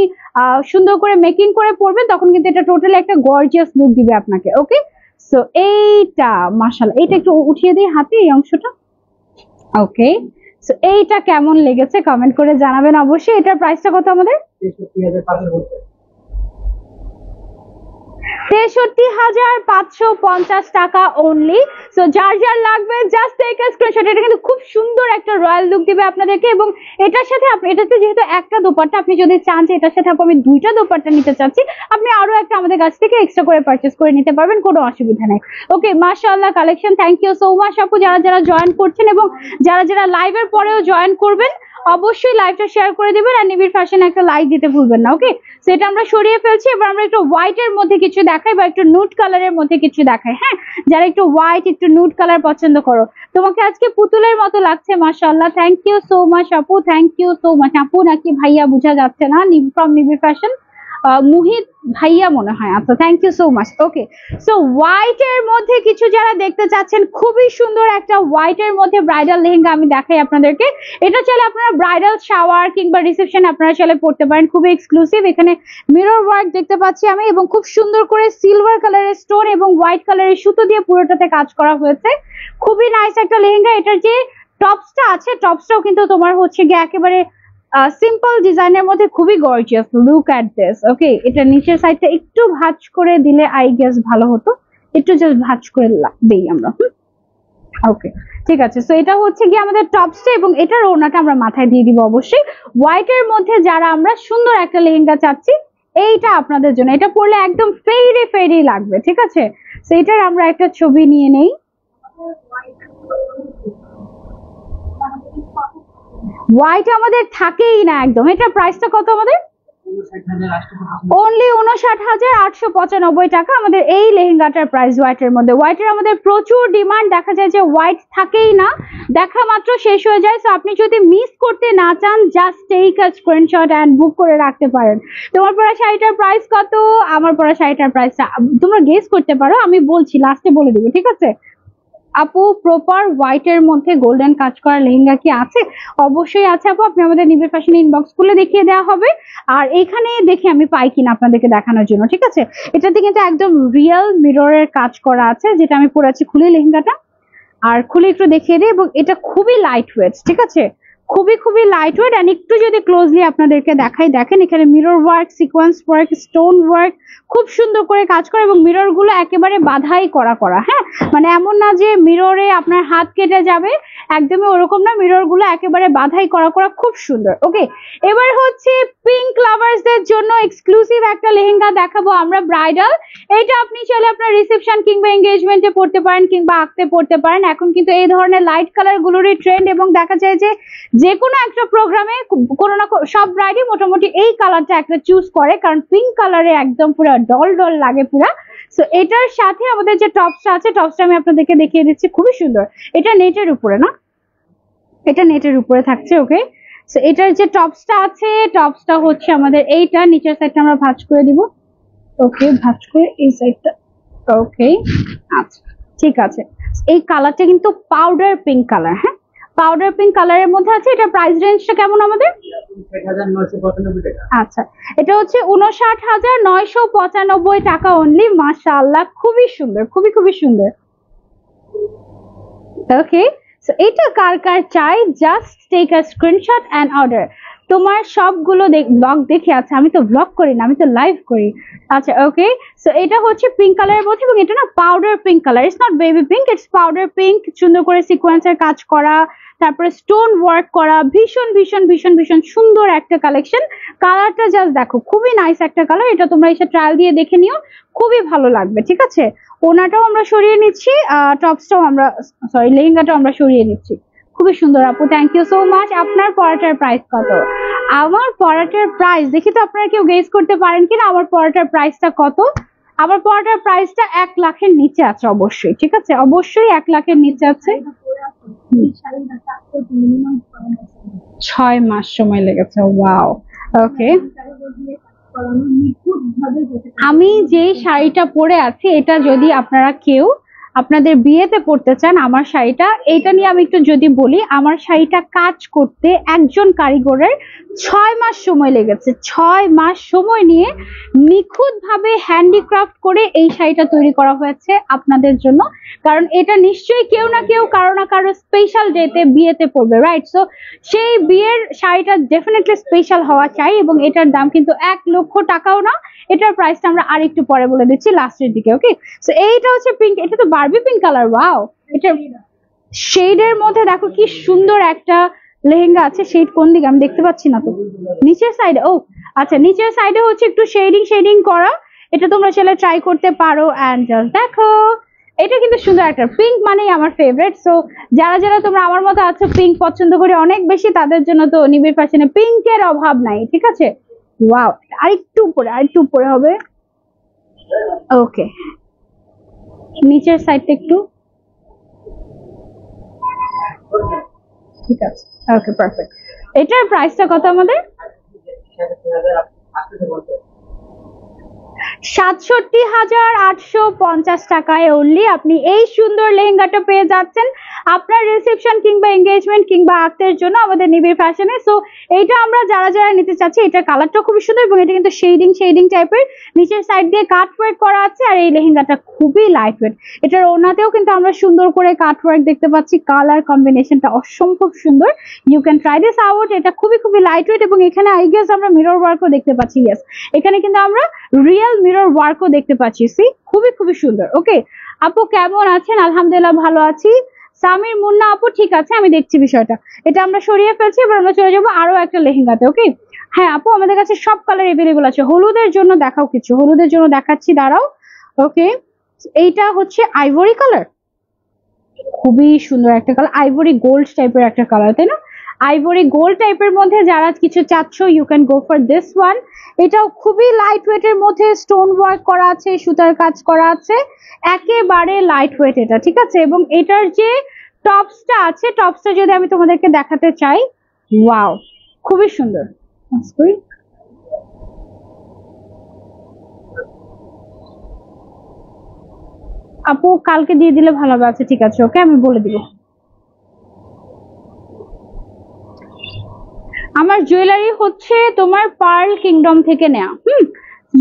সুন্দর করে মেকিং করে পরবেন তখন কিন্তু এটা টোটালি একটা গর্জিয়াস লুক দিবে আপনাকে। ওকে, সো এইটা মাশাআল্লাহ, এইটা একটু উঠিয়ে দিই হাতে এই অংশটা। ওকে, সো এইটা কেমন লেগেছে কমেন্ট করে জানাবেন অবশ্যই। এটার প্রাইসটা কত আমাদের? 63,550 টাকা অনলি। সো যার যার লাগবে জাস্ট টেক আ স্ক্রিনশট। এটা কিন্তু খুব সুন্দর একটা রয়্যাল লুক দিবে আপনাদেরকে। এবং এটার সাথে এটাতে যেহেতু একটা দোপাট্টা, আপনি যদি চান যে এটার সাথে আমি দুইটা দোপাট্টা নিতে চাচ্ছি, আপনি আরো একটা আমাদের কাছ থেকে এক্সট্রা করে পারচেজ করে নিতে পারবেন, কোনো অসুবিধা নেই। ওকে, মাশাআল্লাহ collection, thank you so much আপু যারা যারা জয়েন করছেন এবং যারা যারা লাইভের পরেও জয়েন করবেন, অবশ্যই লাইভটা শেয়ার করে দিবেন আর নিবিড় ফ্যাশন একটা লাইক দিতে ভুলবেন না। ওকে, সেটা আমরা সরিয়ে ফেলছি। এবার আমরা একটু হোয়াইট এর মধ্যে কিছু দেখাই বা একটু নুড কালারের মধ্যে কিছু দেখাই। হ্যাঁ, যারা একটু হোয়াইট একটু নুড কালার পছন্দ করো, তোমাকে আজকে পুতুলের মতো লাগছে, মাশাআল্লাহ, থ্যাংক ইউ সো মাচ আপু, থ্যাংক ইউ সো মাচ। আপু নাকি ভাইয়া বোঝা যাচ্ছে না, ফ্রম নিবিড় ফ্যাশন, মুহিত ভাইয়া মনে হয়। আচ্ছা, thank you so much. Okay, so white এর মধ্যে কিছু যারা দেখতে চাচ্ছেন, খুবই সুন্দর একটা হোয়াইট এর মধ্যে ব্রাইডাল লেহেঙ্গা আমি দেখাই আপনাদেরকে। এটা চাইলে আপনারা ব্রাইডাল শাওয়ার কিংবা রিসেপশন আপনারা চাইলে পড়তে পারেন, খুবই এক্সক্লুসিভ। এখানে মিরর ওয়ার্ক দেখতে পাচ্ছি আমি এবং খুব সুন্দর করে সিলভার কালারের স্টোন এবং হোয়াইট কালারের সুতো দিয়ে পুরোটাতে কাজ করা হয়েছে। খুবই নাইস একটা লেহেঙ্গা। এটার যে টপসটা আছে, টপসটাও কিন্তু তোমার হচ্ছে গিয়ে একেবারে সিম্পল ডিজাইনের মধ্যে খুবই gorgeous. Look at this. Okay, এটা নিচের সাইডটা একটু ভাঁজ করে দিলে আই গেস ভালো হতো, একটু জাস্ট ভাঁজ করে দেই আমরা। ওকে, ঠিক আছে। সো এটা হচ্ছে গিয়ে আমাদের টপসটা এবং এটার ওড়নাটা আমরা মাথায় দিয়ে দিব অবশ্যই। হোয়াইট এর মধ্যে যারা আমরা সুন্দর একটা লেহেঙ্গা চাচ্ছি, এইটা আপনাদের জন্য। এটা পরলে একদম ফেরি ফেরি লাগবে, ঠিক আছে? সো এটার আমরা একটা ছবি নিয়ে নেই। হোয়াইট আমাদের থাকেই না একদম। এটার প্রাইসটা কত আমাদের? অনলি 59,895 টাকা আমাদের এই লেহেঙ্গাটার প্রাইস হোয়াইটের মধ্যে। হোয়াইটের আমাদের প্রচুর ডিমান্ড, দেখা যায় যে হোয়াইট থাকেই না, দেখা মাত্র শেষ হয়ে যায়। সো আপনি যদি মিস করতে না চান, just take a screenshot and book করে রাখতে পারেন। তোমার পরা শাড়িটার প্রাইস কত? আমার পরা শাড়িটার প্রাইসটা তোমরা গেস করতে পারো, আমি বলছি লাস্টে বলে দেবো, ঠিক আছে? আপু প্রপার হোয়াইট এর মধ্যে গোল্ডেন কাজ করা লেহেঙ্গা কি আছে? অবশ্যই আছে আপু, আপনি আমাদের নিবিড় ফ্যাশন ইনবক্স খুলে দেখিয়ে দেওয়া হবে। আর এখানে দেখি আমি পাই কিনা আপনাদেরকে দেখানোর জন্য, ঠিক আছে? এটাতে কিন্তু একদম রিয়েল মিররের কাজ করা আছে, যেটা আমি পরেছি। খুলে লেহেঙ্গাটা আর খুলে একটু দেখিয়ে দিই। এবং এটা খুবই লাইট ওয়েট, ঠিক আছে? খুবই লাইট ওয়েট। এন্ড একটু যদি ক্লোজলি আপনাদেরকে দেখাই, দেখেন এখানে mirror work, sequence work, stone work খুব সুন্দর করে কাজ করে। এবং মিরর গুলো একেবারে বাধাই করা, হ্যাঁ, মানে এমন না যে মিররে আপনার হাত কেটে যাবে, একদমই ওরকম না। মিরর গুলো একেবারে বাধাই করা, খুব সুন্দর। ওকে, এবার হচ্ছে পিঙ্ক লাভার্সদের জন্য এক্সক্লুসিভ একটা লেহেঙ্গা দেখাবো আমরা, ব্রাইডাল। এটা আপনি চাইলে আপনার রিসেপশন কিংবা এঙ্গেজমেন্টে পড়তে পারেন, কিংবা আঁকতে পড়তে পারেন। এখন কিন্তু এই ধরনের লাইট কালার গুলোরই ট্রেন্ড, এবং দেখা যায় যে কোনো একটা প্রোগ্রামে কোনো না সব ব্রাইডই মোটামুটি এই কালারটা একটা চুজ করে, কারণ পিঙ্ক কালারে একদম পুরো ডল ডল লাগে পুরা। সো এটার সাথে আমাদের যে টপসটা আছে, টপসটা আমি আপনাদেরকে দেখিয়ে দিচ্ছি, খুবই সুন্দর। এটা নেটের উপরে না, এটা নেটের উপরে থাকছে। ওকে, সো এটার যে টপসটা আছে, টপসটা হচ্ছে আমাদের এইটা। নিচের সাইডটা আমরা ভাঁজ করে দিব। ওকে, ভাঁজ করে এই সাইডটা। ওকে, আচ্ছা ঠিক আছে। এই কালারটা কিন্তু পাউডার পিঙ্ক কালার, হ্যাঁ, পাউডার পিঙ্ক কালারের মধ্যে আছে। এটা প্রাইস রেঞ্জটা কেমন আমাদের? 5995 টাকা। আচ্ছা, এটা হচ্ছে 59,995 টাকা অনলি। মাশাআল্লাহ, খুবই সুন্দর, খুবই সুন্দর। ওকে, সো এটা কার কার চাই, just take a screenshot and order. তোমার সবগুলো ব্লগ দেখে, আচ্ছা আমি তো ব্লগ করি না, আমি তো লাইভ করি। আচ্ছা ওকে, সো এটা হচ্ছে পিঙ্ক কালারের মধ্যে, এবং এটা না powder pink colour, it's not baby pink, it's powder pink. সুন্দর করে সিকোয়েন্সের কাজ করা, তারপরে স্টোন ওয়ার্ক করা, ভীষণ সুন্দর একটা কালেকশন। কালারটা জাস্ট দেখো, খুবই নাইস একটা কালার। এটা তোমরা এসে ট্রায়াল দিয়ে দেখে নিও, খুবই ভালো লাগবে, ঠিক আছে? ওনাটাও আমরা সরিয়ে নিচ্ছি, টপসটাও আমরা, সরি লেহেঙ্গাটাও আমরা সরিয়ে নিচ্ছি। খুবই সুন্দর আপু, থ্যাংক ইউ সো মাচ। আপনার পরাটার প্রাইস কত? আমার পরাটার প্রাইস দেখি তো আপনারা কেউ গেস করতে পারেন কিনা আমার পরাটার প্রাইসটা কত। আমার পরাটার প্রাইসটা 1 লাখের নিচে আছে অবশ্যই, ঠিক আছে? অবশ্যই 1 লাখের নিচে আছে। 6 মাস সময় লেগেছে, ওয়াও। ওকে, আমি যে শাড়িটা পরে আছি, এটা যদি আপনারা কেউ আপনাদের বিয়েতে পড়তে চান, আমার শাড়িটা, এটা নিয়ে আমি একটু যদি বলি, আমার শাড়িটা কাজ করতে একজন কারিগরের 6 মাস সময় লেগেছে। 6 মাস সময় নিয়ে নিখুঁত ভাবে হ্যান্ডিক্রাফট করে এই শাড়িটা তৈরি করা হয়েছে আপনাদের জন্য। কারণ এটা নিশ্চয়ই কেউ না কেউ, কারো না কারো স্পেশাল ডেতে বিয়েতে পড়বে, রাইট? সো সেই বিয়ের শাড়িটা ডেফিনেটলি স্পেশাল হওয়া চাই। এবং এটার দাম কিন্তু 1 লক্ষ টাকাও না। এটার প্রাইসটা আমরা আরেকটু পরে বলে দিচ্ছি, লাস্টের দিকে। ওকে, সো এইটা হচ্ছে পিঙ্ক, এটা তো বারবি পিঙ্ক কালার, ওয়াও। এটা শেডের মধ্যে দেখো কি সুন্দর একটা লেহেঙ্গা আছে। শেড কোন দিকে আমি দেখতে পাচ্ছি না তো, নিচের সাইডে। ও আচ্ছা, নিচের সাইডে হচ্ছে একটু শেডিং করা। এটা তোমরা চাইলে ট্রাই করতে পারো। এন্ড জাস্ট দেখো, এটা কিন্তু সুন্দর একটা পিঙ্ক, মানেই আমার ফেভারিট। সো যারা তোমরা আমার মতো আছো, পিঙ্ক পছন্দ করে অনেক বেশি, তাদের জন্য তো নিবিড় ফ্যাশনে পিঙ্কের অভাব নাই, ঠিক আছে? ওয়াও, আরেকটু উপরে হবে। ওকে, নিচের সাইডটা একটু, ঠিক আছে। ওকে, পারফেক্ট। এটার প্রাইসটা কত আমাদের? 67,850 টাকায় অনলি আপনি এই সুন্দর লেহেঙ্গাটা পেয়ে যাচ্ছেন আপনার রিসেপশন কিংবা এঙ্গেজমেন্ট কিংবা আক্তের জন্য আমাদের নিবিড় ফ্যাশনে। সো এইটা আমরা যারা নিতে চাচ্ছি, এটার কালারটা খুবই সুন্দর, এবং এটা কিন্তু শেডিং টাইপের, নিচের সাইড দিয়ে কাট ওয়ার্ক করা আছে। আর এই লেহেঙ্গাটা খুবই লাইট ওয়েট। এটার ওনাতেও কিন্তু আমরা সুন্দর করে কাট ওয়ার্ক দেখতে পাচ্ছি। কালার কম্বিনেশনটা অসম্ভব সুন্দর। You can try this out. এটা খুবই লাইট ওয়েট, এবং এখানে আই গেস আমরা মিরর ওয়ার্কও দেখতে পাচ্ছি। ইয়েস, এখানে কিন্তু আমরা রিয়েল মিরর ওয়ার্কও দেখতে পাচ্ছি। সি, খুবই সুন্দর। ওকে আপু, কেমন আছেন? আলহামদুলিল্লাহ ভালো আছি। সামির মুন্না আপু, ঠিক আছে, আমি দেখছি বিষয়টা। এটা আমরা সরিয়ে ফেলছি, এবার আমরা চলে যাবো আরো একটা লেহেঙ্গাতে। ওকে, হ্যাঁ আপু, আমাদের কাছে সব কালার এভেলেবল আছে। হলুদের জন্য দেখাও কিছু, হলুদের জন্য দেখাচ্ছি, দাঁড়াও। ওকে, এইটা হচ্ছে আইভরি কালার, খুবই সুন্দর একটা কালার, আইভরি গোল্ড টাইপের একটা কালার, তাই না? আইভরি গোল্ড টাইপের মধ্যে যারা কিছু চাচ্ছ, you can go for this one. এটাও খুবই লাইট ওয়েটের মধ্যে স্টোন ওয়ার্ক করা আছে, সুতার কাজ করা আছে, একেবারে লাইট ওয়েট এটা, ঠিক আছে? এবং এটার যে টপসটা আছে, টপসটা যদি আমি তোমাদেরকে দেখাতে চাই, ওয়াও, খুবই সুন্দর। আপু কালকে দিয়ে দিলে ভালো হবে। আচ্ছা ঠিক আছে, ওকে আমি বলে দিব। আমার জুয়েলারি হচ্ছে তোমার পার্ল কিংডম থেকে নেওয়া।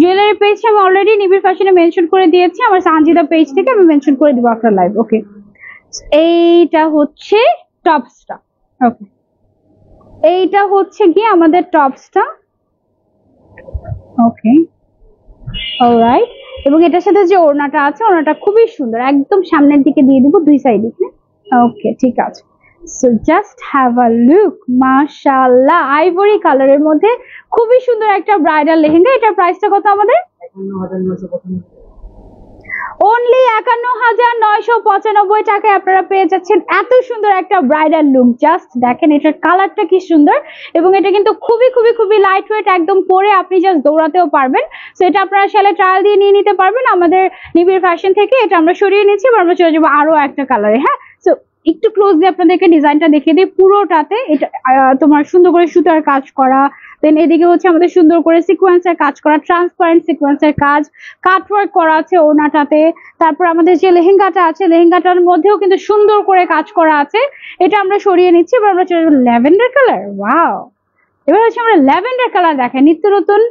জুয়েলারি পেজ আমি অলরেডি নিবিড় ফ্যাশনে মেনশন করে দিয়েছি, আমার সানজিদা পেজ থেকে আমি মেনশন করে দিব আফটার লাইভ। ওকে, এইটা হচ্ছে টপসটা। ওকে, এইটা হচ্ছে কি আমাদের টপসটা। ওকে, অলরাইট। এবং এটার সাথে যে ওড়নাটা আছে, ওড়নাটা খুবই সুন্দর, একদম সামনের দিকে দিয়ে দিব, দুই সাইডে। ওকে ঠিক আছে। So just have a look, মাশাআল্লাহ, আইভরি কালারের মধ্যে খুবই সুন্দর একটা ব্রাইডাল লেহেঙ্গা। এটার প্রাইসটা কত আমাদের? 51,995। অনলি 51,995 টাকায় আপনারা পেয়ে যাচ্ছেন এত সুন্দর একটা ব্রাইডাল লুক। জাস্ট দেখেন এটার কালারটা কি সুন্দর, এবং এটা কিন্তু খুবই খুবই খুবই লাইট ওয়েট, একদম পরে আপনি জাস্ট দৌড়াতেও পারবেন। সো এটা আপনারা শালে ট্রায়াল দিয়ে নিয়ে নিতে পারবেন আমাদের নিবিড় ফ্যাশন থেকে। এটা আমরা সরিয়ে নিচ্ছি, এবার আমরা চলে যাবো আরো একটা কালারে। হ্যাঁ, সো একটু ক্লোজলি আপনাদেরকে ডিজাইনটা দেখিয়ে দিই। পুরোটাতে এটা তোমার সুন্দর করে সুতার কাজ করা, দেন এদিকে হচ্ছে আমাদের সুন্দর করে সিকোয়েন্সের কাজ করা, ট্রান্সপারেন্ট সিকোয়েন্সের কাজ, কাটওয়ার্ক করা আছে ওড়নাটাতে। তারপর আমাদের যে লেহেঙ্গাটা আছে, লেহেঙ্গাটার মধ্যেও কিন্তু সুন্দর করে কাজ করা আছে। এটা আমরা সরিয়ে নিচ্ছি, এবার আমরা চলে যাবো ল্যাভেন্ডার কালার। ওয়াও, এবার হচ্ছে আমরা ল্যাভেন্ডার কালার দেখাই, নিত্য নতুন।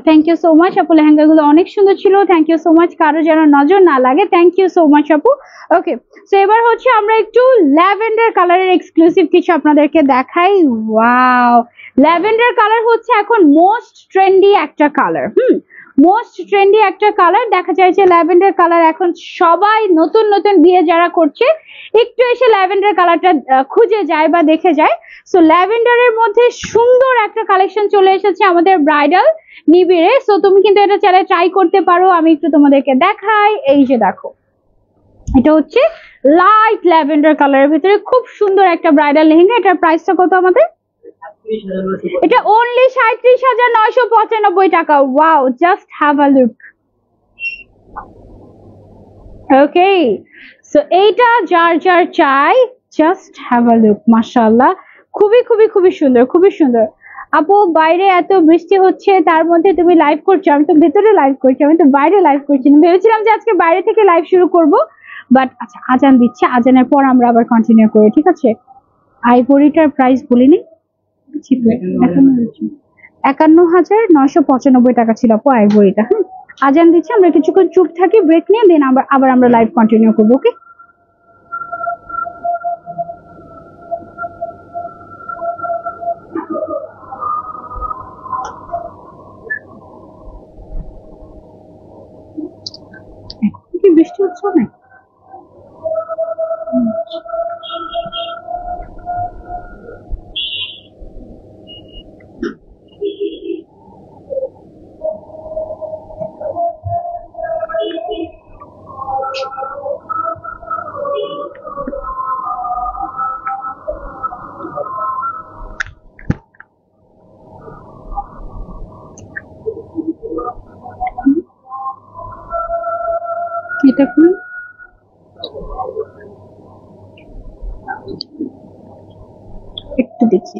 থ্যাংক ইউ সো মাচ আপু, লেহেঙ্গাগুলো অনেক সুন্দর ছিল। থ্যাংক ইউ সো মাচ, কারো যেন নজর না লাগে। থ্যাংক ইউ সো মাচ আপু। ওকে, তো এবার হচ্ছে আমরা একটু ল্যাভেন্ডার কালারের এক্সক্লুসিভ কিছু আপনাদেরকে দেখাই। ওয়াও, ল্যাভেন্ডার কালার হচ্ছে এখন মোস্ট ট্রেন্ডি একটা কালার। মোস্ট ট্রেন্ডি একটা কালার দেখা যায় যে ল্যাভেন্ডার কালার এখন সবাই নতুন নতুন বিয়ে যারা করছে একটু এসে ল্যাভেন্ডার কালারটা খুঁজে যায় বা দেখে যায়। সো ল্যাভেন্ডারের মধ্যে সুন্দর একটা কালেকশন চলে এসেছে আমাদের ব্রাইডাল নিবিড়ে। সো তুমি কিন্তু এটা চাইলে ট্রাই করতে পারো। আমি একটু তোমাদেরকে দেখাই, এই যে দেখো, এটা হচ্ছে লাইট ল্যাভেন্ডার কালারের ভিতরে খুব সুন্দর একটা ব্রাইডাল লেহেঙ্গা। এটার প্রাইসটা কত আমাদের? এটা অনলি 37,995 টাকা। Wow, just have a look. Okay, so এইটা যার যার চাই জাস্ট হ্যাভ আ লুক। মাশাআল্লাহ, খুবই খুবই খুবই সুন্দর, খুবই সুন্দর। আপু বাইরে এত বৃষ্টি হচ্ছে, তার মধ্যে তুমি লাইভ করছো। আমি তো ভেতরে লাইভ করছি, আমি তো বাইরে লাইভ করছি না। ভেবেছিলাম যে আজকে বাইরে থেকে লাইভ শুরু করব, বাট আচ্ছা আজান দিচ্ছে, আজানের পর আমরা আবার কন্টিনিউ করি, ঠিক আছে? আইভরিটার প্রাইস বলিনি, 51,995 টাকা ছিল আপু আইভরিটা। হ্যাঁ, আজান দিচ্ছে, আমরা কিছুক্ষণ চুপ থাকি, ব্রেক নিয়ে দেন আবার আমরা লাইভ কন্টিনিউ করবো। ওকে, কি বৃষ্টি হচ্ছে অনেক। এটা কি একটু দেখি।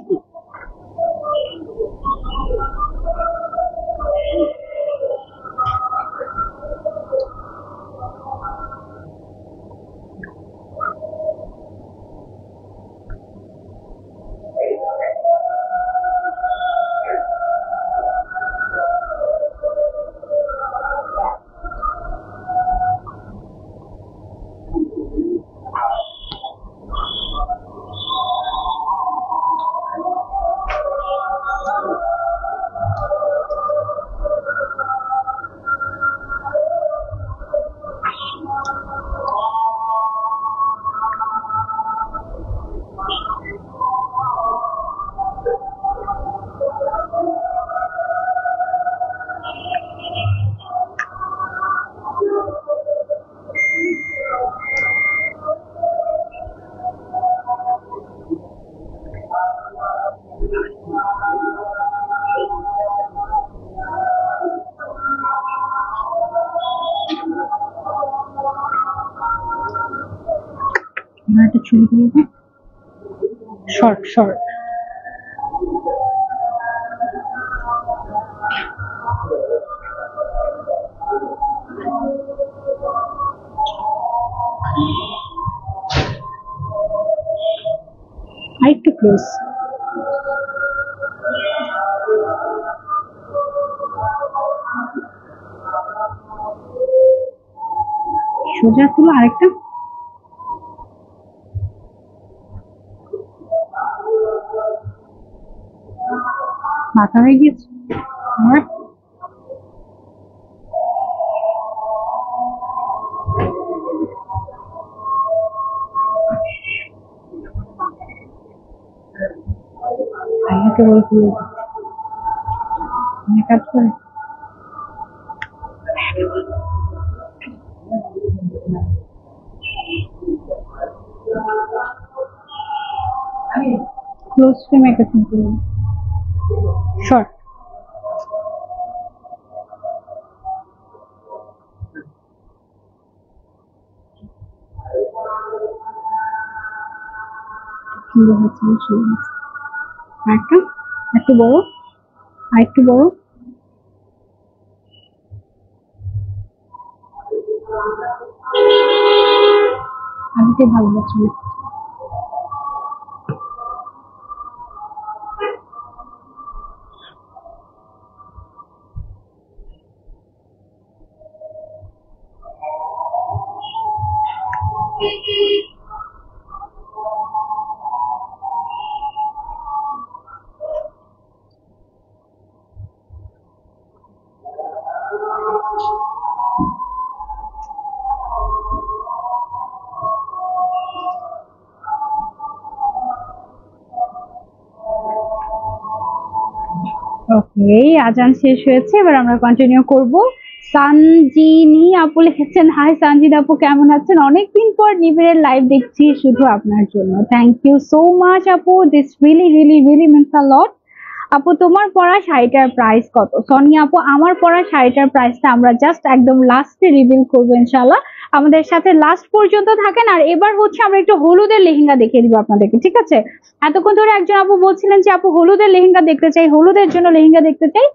একটা ছবি তুলবো, শর্ট শর্ট। ক্লোজ। সোজা তুলো আরেকটা। মাথা হয়ে গিয়েছে আমার। ভাইয়াকে বলছি মেকআপ করে ক্লোজ ফ্রেম একটা সিম্পল শর্ট। সুন্দর হচ্ছে, সুন্দর হচ্ছে। আরেকটা একটু বড়, আর একটু বড়। আমিতে ভালো লাগছে না। ওকে, আজান শেষ হয়েছে, এবার আমরা কন্টিনিউ করব। সানজিনী আপু লিখেছেন, হাই সানজিদ আপু কেমন আছেন? অনেকদিন পর নিবিড়ের লাইভ দেখছি শুধু আপনার জন্য। থ্যাংক ইউ সো মাচ আপু, this really really really means a lot. আপু তোমার পরা শাড়িটার প্রাইস কত? সোনিয়া আপু আমার পরা শাড়িটার প্রাইসটা আমরা জাস্ট একদম লাস্টে রিভিল করবো ইনশাআল্লাহ। আমাদের সাথে লাস্ট পর্যন্ত থাকেন। আর এবার হচ্ছে আমরা একটু হলুদের লেহেঙ্গা দেখিয়ে দিব আপনাদেরকে, ঠিক আছে? এতক্ষণ ধরে একজন আপু বলছিলেন যে আপু হলুদের লেহেঙ্গা দেখতে চাই, হলুদের জন্য লেহেঙ্গা দেখতে চাই।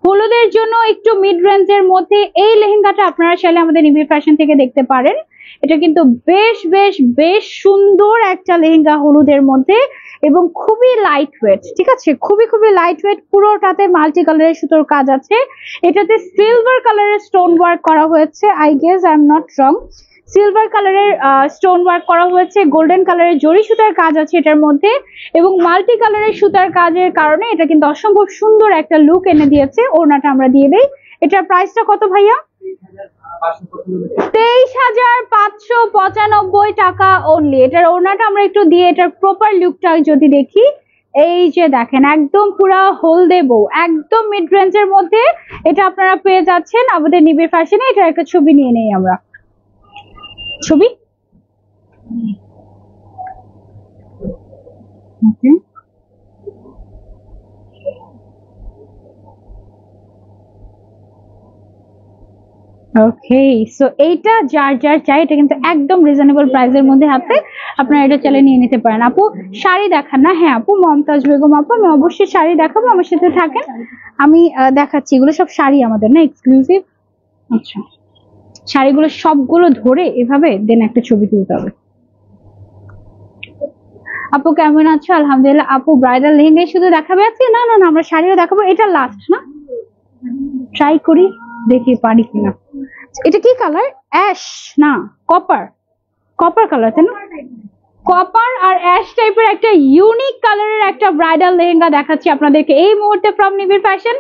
হলুদের জন্য একটু মিড রেঞ্জের মধ্যে এই লেহেঙ্গাটা আপনারা চাইলে আমাদের নিবিড় ফ্যাশন থেকে দেখতে পারেন। এটা কিন্তু বেশ বেশ বেশ সুন্দর একটা লেহেঙ্গা হলুদের মধ্যে, এবং খুবই লাইট ওয়েট, ঠিক আছে? খুবই খুবই লাইট ওয়েট। পুরোটাতে মাল্টি কালারের সুতোর কাজ আছে। এটাতে সিলভার কালারের স্টোন ওয়ার্ক করা হয়েছে, I guess I am not wrong. Silver কালারের স্টোন ওয়ার্ক করা হয়েছে, গোল্ডেন কালারের জরি সুতার কাজ আছে এটার মধ্যে, এবং মাল্টি কালারের সুতার কাজের কারণে এটা কিন্তু অসম্ভব সুন্দর একটা লুক এনে দিয়েছে। ওড়নাটা আমরা দিয়ে দেই। এটার প্রাইসটা কত ভাইয়া? 23,595 টাকা অনলি। এটার ওড়নাটা আমরা একটু দিয়ে এটার প্রপার লুকটা যদি দেখি, এই যে দেখেন একদম পুরা হলদে বউ, একদম মিড রেঞ্জের মধ্যে এটা আপনারা পেয়ে যাচ্ছেন আমাদের নিবিড় ফ্যাশনে। এটার একটা ছবি নিয়ে নেই আমরা, ছবি। ওকে, ওকে, সো এইটা যার যার চাই, এটা কিন্তু একদম রিজনেবল প্রাইসের মধ্যে আছে, আপনারা এটা চাইলে নিয়ে নিতে পারেন। আপু শাড়ি দেখান না? হ্যাঁ আপু, মমতাজ বেগম আপু, আমি অবশ্যই শাড়ি দেখাবো, আমার সাথে থাকেন। আমি দেখাচ্ছি, এগুলো সব শাড়ি আমাদের না, এক্সক্লুসিভ। আচ্ছা, শাড়িগুলো সবগুলো ধরে এভাবে দেন একটা ছবি তুলতে হবে। আপু কেমন আছো? আলহামদুলিল্লাহ। আপু ব্রাইডাল লেহেঙ্গাই শুধু দেখাবে আজকে? না না না, আমরা শাড়িও দেখাবো। এটা লাস্ট না, ট্রাই করি দেখি পারি কিনা। এটা কি কালার? অ্যাশ না কপার? কপার কালার, তাই না? কপার আর অ্যাশ টাইপের একটা ইউনিক কালারের একটা ব্রাইডাল লেহেঙ্গা দেখাচ্ছি আপনাদেরকে এই মুহূর্তে ফ্রম নিবিড় fashion.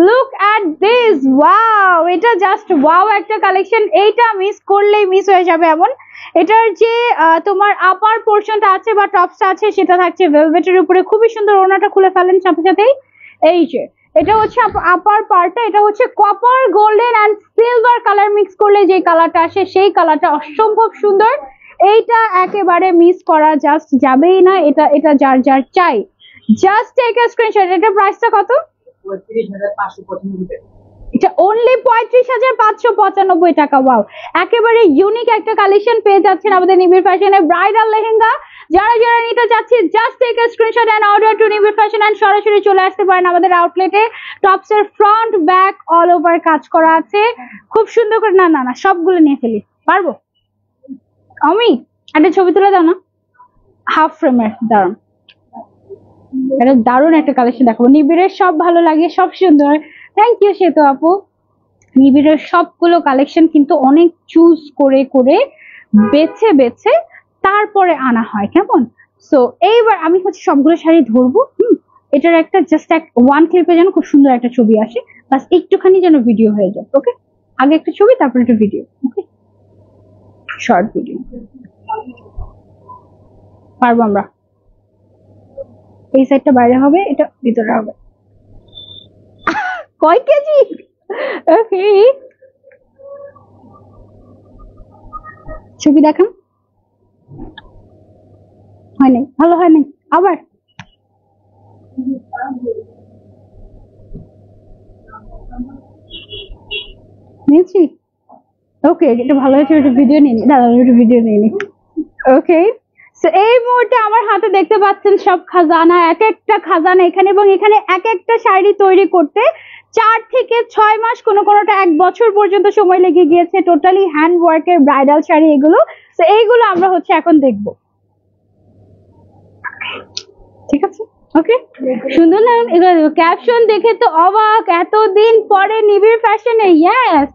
Look at this, wow, এটা জাস্ট ওয়াও একটা কালেকশন। এইটা মিস করলেই মিস হয়ে যাবে এমন। এটার যে তোমার আপার পোর্শনটা আছে বা টপসটা আছে সেটা থাকছে ভেলভেটের উপরে, খুবই সুন্দর। ওড়নাটা খুলে ফেলেন সাথে সাথেই। এই যে এটা হচ্ছে আপার পার্টটা, এটা হচ্ছে copper, golden and silver colour mix করলে যে কালারটা আসে সেই কালারটা অসম্ভব সুন্দর। এইটা একেবারে মিস করা জাস্ট যাবেই না। এটা এটা যার যার চাই জাস্ট টেক আ স্ক্রিনশট। এটা প্রাইসটা কত? 35,595 টাকা। এটা অনলি 35,595 টাকা। ওয়াও, একেবারে ইউনিক একটা কালেকশন পেয়ে যাচ্ছেন আমাদের নিবিড় ফ্যাশনে ব্রাইডাল লেহেঙ্গা। যারা যারা নিতে চাচ্ছি just take a screenshot and order to Nibir fashion, and সরাসরি চলে আসতে পারেন আমাদের আউটলেটে। টপস এর ফ্রন্ট ব্যাক অল ওভার কাজ করা আছে খুব সুন্দর করে। না না না, সবগুলো নিয়ে ফেলি, পারবো আমি? একটা ছবি তুলে দাও না, হাফ ফ্রেমের। দাঁড়ান, এটা দারুণ একটা কালেকশন দেখাবো। নিবিড়ের সব ভালো লাগে, সব সুন্দর। থ্যাংক ইউ শ্বেতা আপু। নিবিড়ের সবগুলো কালেকশন কিন্তু অনেক চুজ করে করে বেছে বেছে তারপরে আনা হয়, কেমন? সো এইবার আমি হচ্ছে সবগুলো শাড়ি ধরবো। এটার একটা জাস্ট ওয়ান ক্লিপে যেন খুব সুন্দর একটা ছবি আসে, বাস একটুখানি যেন ভিডিও হয়ে যায়। ওকে, আগে একটা ছবি তারপর একটা ভিডিও। ওকে, শর্ট ভিডিও পারবো আমরা। এই সাইডটা বাইরে হবে, এটা ভিতরে হবে। কয় কেজি? ওকে, ছবি দেখান। হয় নাই, ভালো হয় নাই, আবার নিয়েছি। ওকে, এটা ভালো হয়েছে, একটু ভিডিও নিয়ে নি, দাদা একটু ভিডিও নিয়ে নি। ওকে, এই মুহূর্তে আমার হাতে দেখতে পাচ্ছেন সব খাজানা, এক একটা খাজানা এখানে, এবং এখানে এক একটা শাড়ি তৈরি করতে 4 থেকে 6 মাস, কোনোটা 1 বছর পর্যন্ত সময় লেগে গিয়েছে। টোটালি হ্যান্ড ওয়ার্কের ব্রাইডাল শাড়ি এগুলো। তো এইগুলো আমরা হচ্ছে এখন দেখবো, ঠিক আছে? ওকে, সুন্দর না এগুলো? ক্যাপশন দেখে তো অবাক, এতদিন পরে নিবিড় ফ্যাশনে, ইয়েস,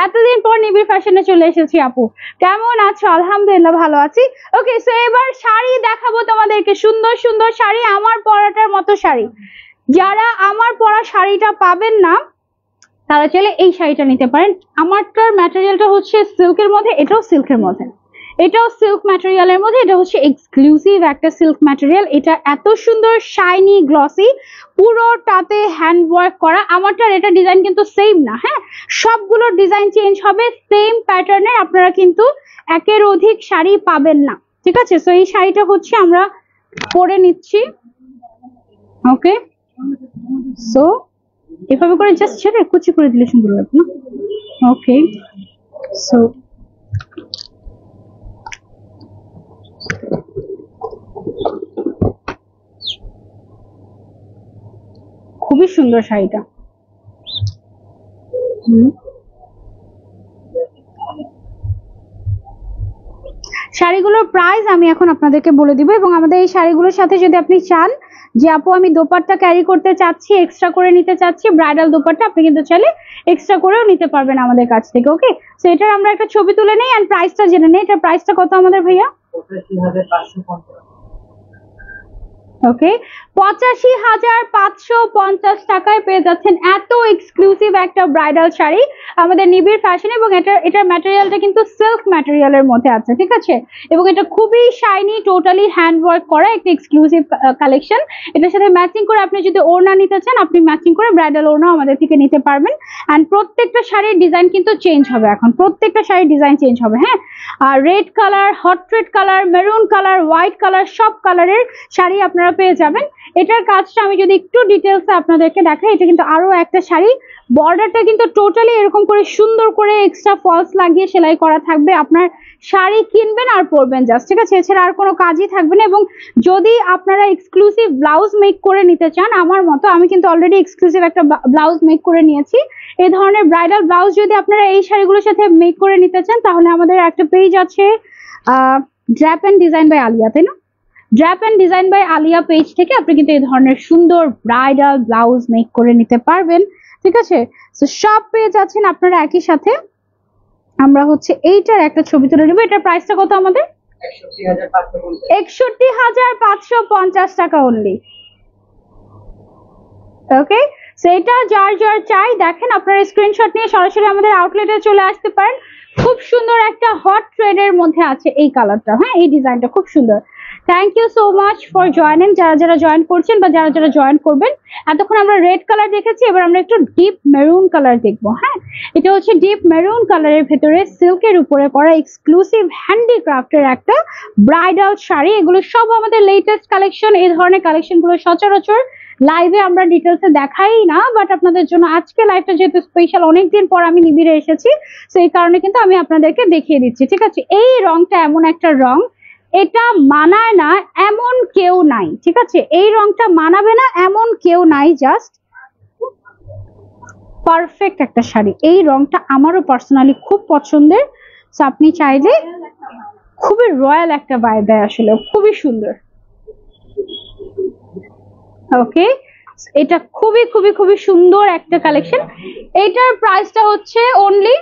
এতদিন পর নিবিড় ফ্যাশনে চলে এসেছি। আপু কেমন আছো? আলহামদুলিল্লাহ ভালো আছি। ওকে, সো এবার শাড়ি দেখাবো তোমাদেরকে, সুন্দর সুন্দর শাড়ি, আমার পরাটার মতো শাড়ি। যারা আমার পরা শাড়িটা পাবেন না তারা চাইলে এই শাড়িটা নিতে পারেন। আমারটার ম্যাটেরিয়ালটা হচ্ছে সিল্কের মধ্যে, এটাও সিল্কের মধ্যে, এটাও সিল্ক ম্যাটেরিয়ালের মধ্যে। এটা হচ্ছে এক্সক্লুসিভ একটা সিল্ক ম্যাটেরিয়াল। এটা এত সুন্দর শাইনি গ্লসি, পুরোটাতে হ্যান্ড ওয়ার্ক করা। আমারটার এটা ডিজাইন কিন্তু সেম না, হ্যাঁ, সবগুলো ডিজাইন চেঞ্জ হবে, সেম প্যাটার্নের আপনারা কিন্তু একের অধিক শাড়ি পাবেন না, ঠিক আছে? সো এই শাড়িটা হচ্ছে আমরা পরে নিচ্ছি। ওকে, সো এভাবে করে জাস্ট ছেড়ে কুচি করে দিলে সুন্দর লাগবে না? ওকে, সো খুবই সুন্দর শাড়িটা। শাড়িগুলোর প্রাইস আমি এখন আপনাদেরকে বলে দিব, এবং আমাদের এই শাড়িগুলোর সাথে যদি আপনি চান যে আপু আমি দোপাট্টা ক্যারি করতে চাচ্ছি, এক্সট্রা করে নিতে চাচ্ছি ব্রাইডাল দোপাট্টা, আপনি কিন্তু চাইলে এক্সট্রা করেও নিতে পারবেন আমাদের কাছ থেকে। ওকে, সো এটার আমরা একটা ছবি তুলে নেই এন্ড প্রাইসটা জেনে নেই। এটার প্রাইসটা কত আমাদের ভাইয়া? 85,550। ওকে, 85,550 টাকায় পেয়ে যাচ্ছেন এত এক্সক্লুসিভ একটা ব্রাইডাল শাড়ি আমাদের নিবিড় ফ্যাশনে। এবং এটার ম্যাটেরিয়ালটা কিন্তু সিল্ক ম্যাটেরিয়ালের মধ্যে আছে, ঠিক আছে? এবং এটা খুবই শাইনি, টোটালি হ্যান্ড ওয়ার্ক করা একটা এক্সক্লুসিভ কালেকশন। এটার সাথে ম্যাচিং করে আপনি যদি ওড়না নিতে চান, আপনি ম্যাচিং করে ব্রাইডাল ওড়না আমাদের থেকে নিতে পারবেন। অ্যান্ড প্রত্যেকটা শাড়ির ডিজাইন কিন্তু চেঞ্জ হবে, এখন প্রত্যেকটা শাড়ির ডিজাইন চেঞ্জ হবে, হ্যাঁ। আর red colour, hot red colour, maroon colour, white colour, সব কালারের শাড়ি আপনারা পেয়ে যাবেন। এটার কাজটা আমি যদি একটু ডিটেলসে আপনাদেরকে দেখাই, এটা কিন্তু আরো একটা শাড়ি, বর্ডারটা কিন্তু টোটালি এরকম করে সুন্দর করে এক্সট্রা ফলস লাগিয়ে সেলাই করা থাকবে। আপনার শাড়ি কিনবেন আর পরবেন জাস্ট, ঠিক আছে? এছাড়া আর কোনো কাজই থাকবে না। এবং যদি আপনারা এক্সক্লুসিভ ব্লাউজ মেক করে নিতে চান আমার মতো, আমি কিন্তু অলরেডি এক্সক্লুসিভ একটা ব্লাউজ মেক করে নিয়েছি। এই ধরনের ব্রাইডাল ব্লাউজ যদি আপনারা এই শাড়িগুলোর সাথে মেক করে নিতে চান, তাহলে আমাদের একটা পেজ আছে drape and design by Alia, তাই না? Drape and design by Alia page থেকে আপনি কিন্তু এই ধরনের সুন্দর ব্রাইডাল ব্লাউজ মেক করে নিতে পারবেন, ঠিক আছে? তো সব পেয়ে যাচ্ছেন আপনারা একই সাথে। আমরা হচ্ছে এইটার একটা ছবি তুলে নেবো। এটার প্রাইসটা কত আমাদের? 61,550 টাকা অনলি। ওকে, সেটা যার যার চাই দেখেন, আপনারা স্ক্রিনশট নিয়ে সরাসরি আমাদের আউটলেটে চলে আসতে পারেন। খুব সুন্দর একটা হট ট্রেডের মধ্যে আছে এই কালারটা, হ্যাঁ, এই ডিজাইনটা খুব সুন্দর। Thank you so much for joining, যারা যারা জয়েন করছেন বা যারা যারা জয়েন করবেন। এতক্ষণ আমরা রেড কালার দেখেছি, এবার আমরা একটু ডিপ মেরুন কালার দেখবো, হ্যাঁ। এটা হচ্ছে ডিপ মেরুন কালারের ভেতরে সিল্কের উপরে করা এক্সক্লুসিভ হ্যান্ডিক্রাফটের একটা ব্রাইডাল শাড়ি। এগুলো সব আমাদের লেটেস্ট কালেকশন। এই ধরনের কালেকশন গুলো সচরাচর লাইভে আমরা ডিটেলসে দেখাই না, বাট আপনাদের জন্য আজকে লাইভটা যেহেতু স্পেশাল, অনেকদিন পর আমি নিবিড়ে এসেছি, সেই কারণে কিন্তু আমি আপনাদেরকে দেখিয়ে দিচ্ছি, ঠিক আছে? এই রংটা এমন একটা রং, এটা মানায় না এমন কেউ নাই, ঠিক আছে? এই রংটা মানাবে না এমন কেউ নাই, জাস্ট পারফেক্ট একটা শাড়ি। এই রংটা আমারও পার্সোনালি খুব পছন্দের। সো আপনি চাইলে, খুবই রয়্যাল একটা ভাইব দেয়, আসলে খুবই সুন্দর। ওকে, এটা খুবই খুবই খুবই সুন্দর একটা কালেকশন। এটার প্রাইসটা হচ্ছে অনলি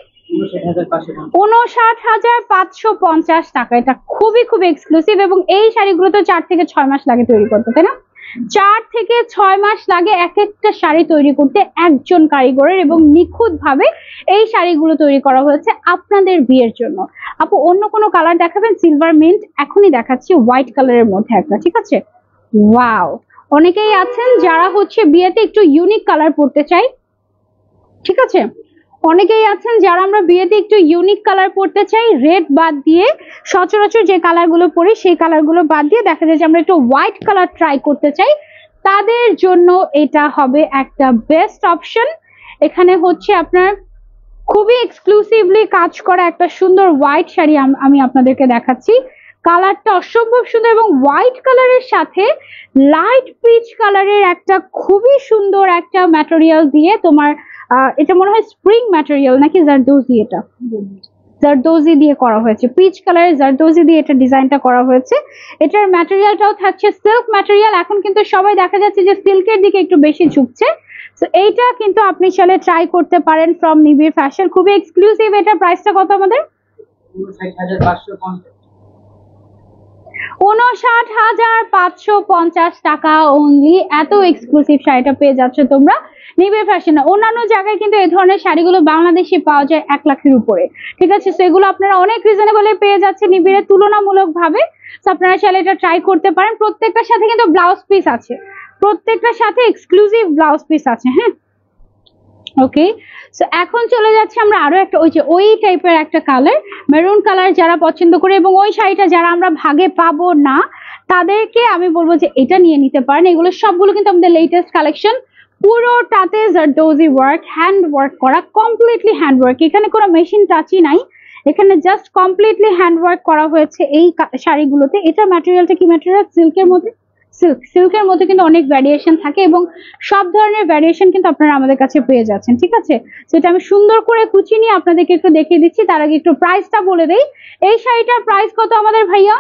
59,550 টাকা। এটা খুবই খুবই এক্সক্লুসিভ এবং এই শাড়িগুলো তো 4 থেকে 6 মাস লাগে তৈরি করতে, তাই না? 4 থেকে 6 মাস লাগে এক একটা শাড়ি তৈরি করতে একজন কারিগরের, এবং নিখুঁত ভাবে এই শাড়িগুলো তৈরি করা হয়েছে আপনাদের বিয়ের জন্য। আপু অন্য কোনো কালার দেখাবেন? সিলভার মিন্ট এখনই দেখাচ্ছি, হোয়াইট কালারের মধ্যে একটা, ঠিক আছে? ওয়াও, অনেকেই আছেন যারা হচ্ছে বিয়েতে একটু ইউনিক কালার পরতে চাই, ঠিক আছে? অনেকেই আছেন যারা আমরা বিয়েতে একটু ইউনিক কালার পরতে চাই, রেড বাদ দিয়ে সচরাচর যে কালারগুলো পরি সেই কালারগুলো বাদ দিয়ে দেখা যায় যে আমরা একটু হোয়াইট কালার ট্রাই করতে চাই, তাদের জন্য এটা হবে একটা বেস্ট অপশন। এখানে হচ্ছে আপনার খুবই এক্সক্লুসিভলি কাজ করা একটা সুন্দর হোয়াইট শাড়ি আমি আপনাদেরকে দেখাচ্ছি। কালারটা অসম্ভব সুন্দর এবং হোয়াইট কালারের সাথে লাইট পিচ কালারের একটা খুবই সুন্দর একটা ম্যাটেরিয়াল দিয়ে তোমার এটা মনে হয় স্প্রিং ম্যাটেরিয়াল নাকি জারদোজি, এটা জারদোজি দিয়ে করা হয়েছে, পিচ কালারের জারদোজি দিয়ে এটা ডিজাইনটা করা হয়েছে। এটার ম্যাটেরিয়ালটাও থাকছে সিল্ক ম্যাটেরিয়াল। এখন কিন্তু সবাই দেখা যাচ্ছে যে সিল্কের দিকে একটু বেশি ঝুঁকছে, তো এইটা কিন্তু আপনি চাইলে ট্রাই করতে পারেন ফ্রম নিবিড় ফ্যাশন, খুবই এক্সক্লুসিভ। এটার প্রাইসটা কত আমাদের? 59,550 টাকা অনলি। এত এক্সক্লুসিভ শাড়িটা পেয়ে যাচ্ছ তোমরা নিবিড় ফ্যাশনে। অন্যান্য জায়গায় কিন্তু এই ধরনের শাড়িগুলো বাংলাদেশে পাওয়া যায় 1 লাখের উপরে, ঠিক আছে? তো এগুলো আপনারা অনেক রিজনেবলে পেয়ে যাচ্ছে নিবিড়ে তুলনামূলক ভাবে। আপনারা চাইলে এটা ট্রাই করতে পারেন। প্রত্যেকটার সাথে কিন্তু ব্লাউজ পিস আছে, প্রত্যেকটার সাথে এক্সক্লুসিভ ব্লাউজ পিস আছে। হ্যাঁ, ওকে, সো এখন চলে যাচ্ছে আমরা আরো একটা ওই টাইপের একটা কালার, মেরুন কালার যারা পছন্দ করে এবং ওই শাড়িটা যারা আমরা ভাগে পাবো না তাদেরকে আমি বলবো যে এটা নিয়ে নিতে পারেন। এগুলো সবগুলো কিন্তু আমাদের লেটেস্ট কালেকশন, পুরোটাতে জারদোজি ওয়ার্ক, হ্যান্ড ওয়ার্ক করা, কমপ্লিটলি হ্যান্ড ওয়ার্ক, এখানে কোনো মেশিন টাচই নাই, এখানে জাস্ট কমপ্লিটলি হ্যান্ড ওয়ার্ক করা হয়েছে এই শাড়িগুলোতে। এটা ম্যাটেরিয়ালটা কি ম্যাটেরিয়াল? সিল্কের মধ্যে, সিল্কের মধ্যে কিন্তু অনেক ভ্যারিয়েশন থাকে এবং সব ধরনের ভ্যারিয়েশন কিন্তু আপনারা আমাদের কাছে পেয়ে যাচ্ছেন, ঠিক আছে? সেটা আমি সুন্দর করে কুচিয়ে নিয়ে আপনাদেরকে একটু দেখিয়ে দিচ্ছি। তার আগে একটু প্রাইসটা বলে দেই। এই শাড়িটার প্রাইস কত আমাদের ভাইয়া?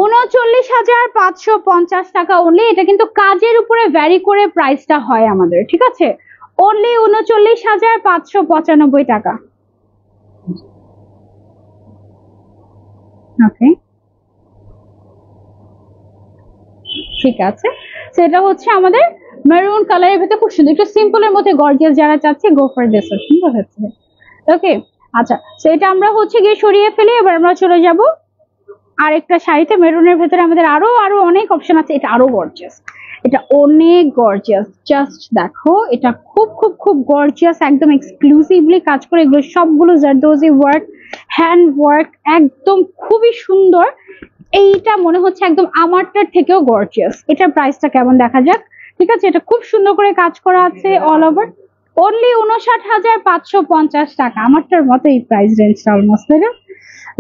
39,550 টাকা অনলি। এটা কিন্তু কাজের উপরে ভ্যারি করে প্রাইসটা হয় আমাদের, ঠিক আছে? অনলি 39,595 টাকা। ওকে, ঠিক আছে, সেটা হচ্ছে আমাদের মেরুন কালারের ভিতরে খুব সুন্দর, একটু সিম্পলের মধ্যে গর্জিয়াস যারা চাচ্ছে গো ফর দিস, সুন্দর হচ্ছে। ওকে, আচ্ছা, সেটা আমরা হচ্ছে গিয়ে সরিয়ে ফেলি। এবার আমরা চলে যাব আরেকটা শাড়িতে। মেরুনের ভেতরে আমাদের আরো অনেক অপশন আছে। এটা আরো গর্জিয়াস, এটা অনেক গর্জিয়াস, জাস্ট দেখো, এটা খুব খুব খুব গর্জিয়াস, একদম এক্সক্লুসিভলি কাজ করে। এগুলো সবগুলো জারদোজি ওয়ার্ক, হ্যান্ড ওয়ার্ক, একদম খুবই সুন্দর। এইটা মনে হচ্ছে একদম আমারটার থেকেও গর্জিয়াস। এটার প্রাইসটা কেমন দেখা যাক, ঠিক আছে? এটা খুব সুন্দর করে কাজ করা আছে অল ওভার, অনলি 59,550 টাকা। আমারটার মতো এই প্রাইস রেঞ্জটা অলমোস্ট, তাই না?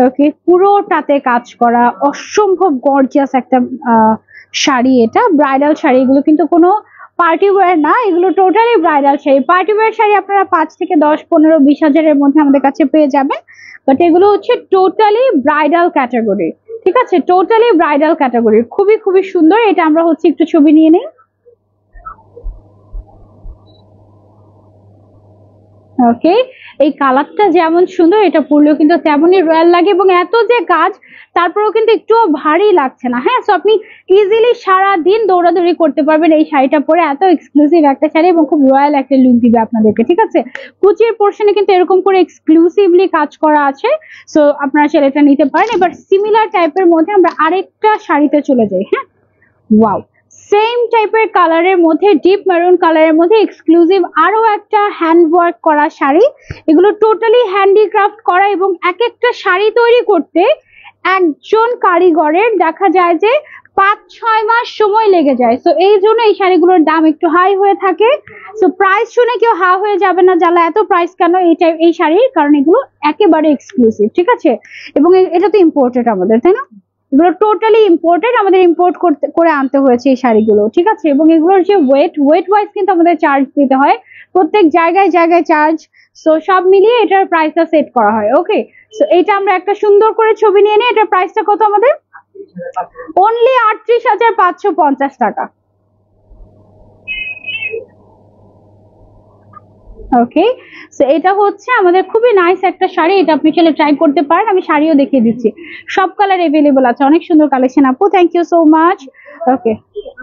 ওকে, পুরোটাতে কাজ করা অসম্ভব গর্জিয়াস একটা শাড়ি। এটা ব্রাইডাল শাড়ি, এগুলো কিন্তু কোনো পার্টি ওয়্যার না, এগুলো totally bridal sari. Party wear sari আপনারা 5 থেকে 10, 15, 20 হাজারের মধ্যে আমাদের কাছে পেয়ে যাবেন, বাট এগুলো হচ্ছে টোটালি ব্রাইডাল ক্যাটাগরি, ঠিক আছে? টোটালি ব্রাইডাল ক্যাটাগরি, খুবই খুবই সুন্দর। এটা আমরা হচ্ছে একটু ছবি নিয়ে নিই। ওকে, এই কালারটা যেমন সুন্দর, এটা পরলেও কিন্তু তেমনই রয়্যাল লাগে এবং এত যে কাজ তারপরেও কিন্তু একটু ভারী লাগছে না। হ্যাঁ, সো আপনি ইজিলি সারা দিন দৌড়াদৌড়ি করতে পারবেন এই শাড়িটা পরে। এত এক্সক্লুসিভ একটা শাড়ি এবং খুব রয়্যাল একটা লুক দিবে আপনাদেরকে, ঠিক আছে? কুচির পোর্শনে কিন্তু এরকম করে এক্সক্লুসিভলি কাজ করা আছে, সো আপনারা সেটা নিতে পারেন। এবার সিমিলার টাইপের মধ্যে আমরা আরেকটা শাড়িতে চলে যাই। হ্যাঁ, ওয়াও, সেম টাইপের কালারের মধ্যে, ডিপ মেরুন কালারের মধ্যে এক্সক্লুসিভ আরো একটা হ্যান্ড ওয়ার্ক করা শাড়ি। এগুলো টোটালি হ্যান্ডিক্রাফট করা এবং এক একটা শাড়ি তৈরি করতে একজন কারিগরের দেখা যায় যে 5-6 মাস সময় লেগে যায়। সো এই জন্য এই শাড়িগুলোর দাম একটু হাই হয়ে থাকে। সো প্রাইস শুনে কেউ হা হয়ে যাবে না, জ্বালা এত প্রাইস কেন এই শাড়ির, কারণ এগুলো একেবারে এক্সক্লুসিভ, ঠিক আছে? এবং এটা তো ইম্পোর্টেড আমাদের, তাই না? এগুলো টোটালি ইম্পোর্টেড, আমাদের ইম্পোর্ট করে আনতে হয়েছে এই শাড়িগুলো, ঠিক আছে? এবং এগুলোর যে ওয়েট ওয়াইজ কিন্তু আমাদের চার্জ দিতে হয়, প্রত্যেক জায়গায় জায়গায় চার্জ। সো সব মিলিয়ে এটার প্রাইসটা সেট করা হয়। ওকে, সো এটা আমরা একটা সুন্দর করে ছবি নিয়ে নিই। এটার প্রাইসটা কত আমাদের? অনলি 38,550 টাকা। ওকে, সো এটা হচ্ছে আমাদের খুবই নাইস একটা শাড়ি, এটা আপনি চাইলে ট্রাই করতে পারেন। আমি শাড়িও দেখিয়ে দিচ্ছি, সব কালার अवेलेबल আছে, অনেক সুন্দর কালেকশন আপু, থ্যাংক ইউ সো মাচ। ওকে,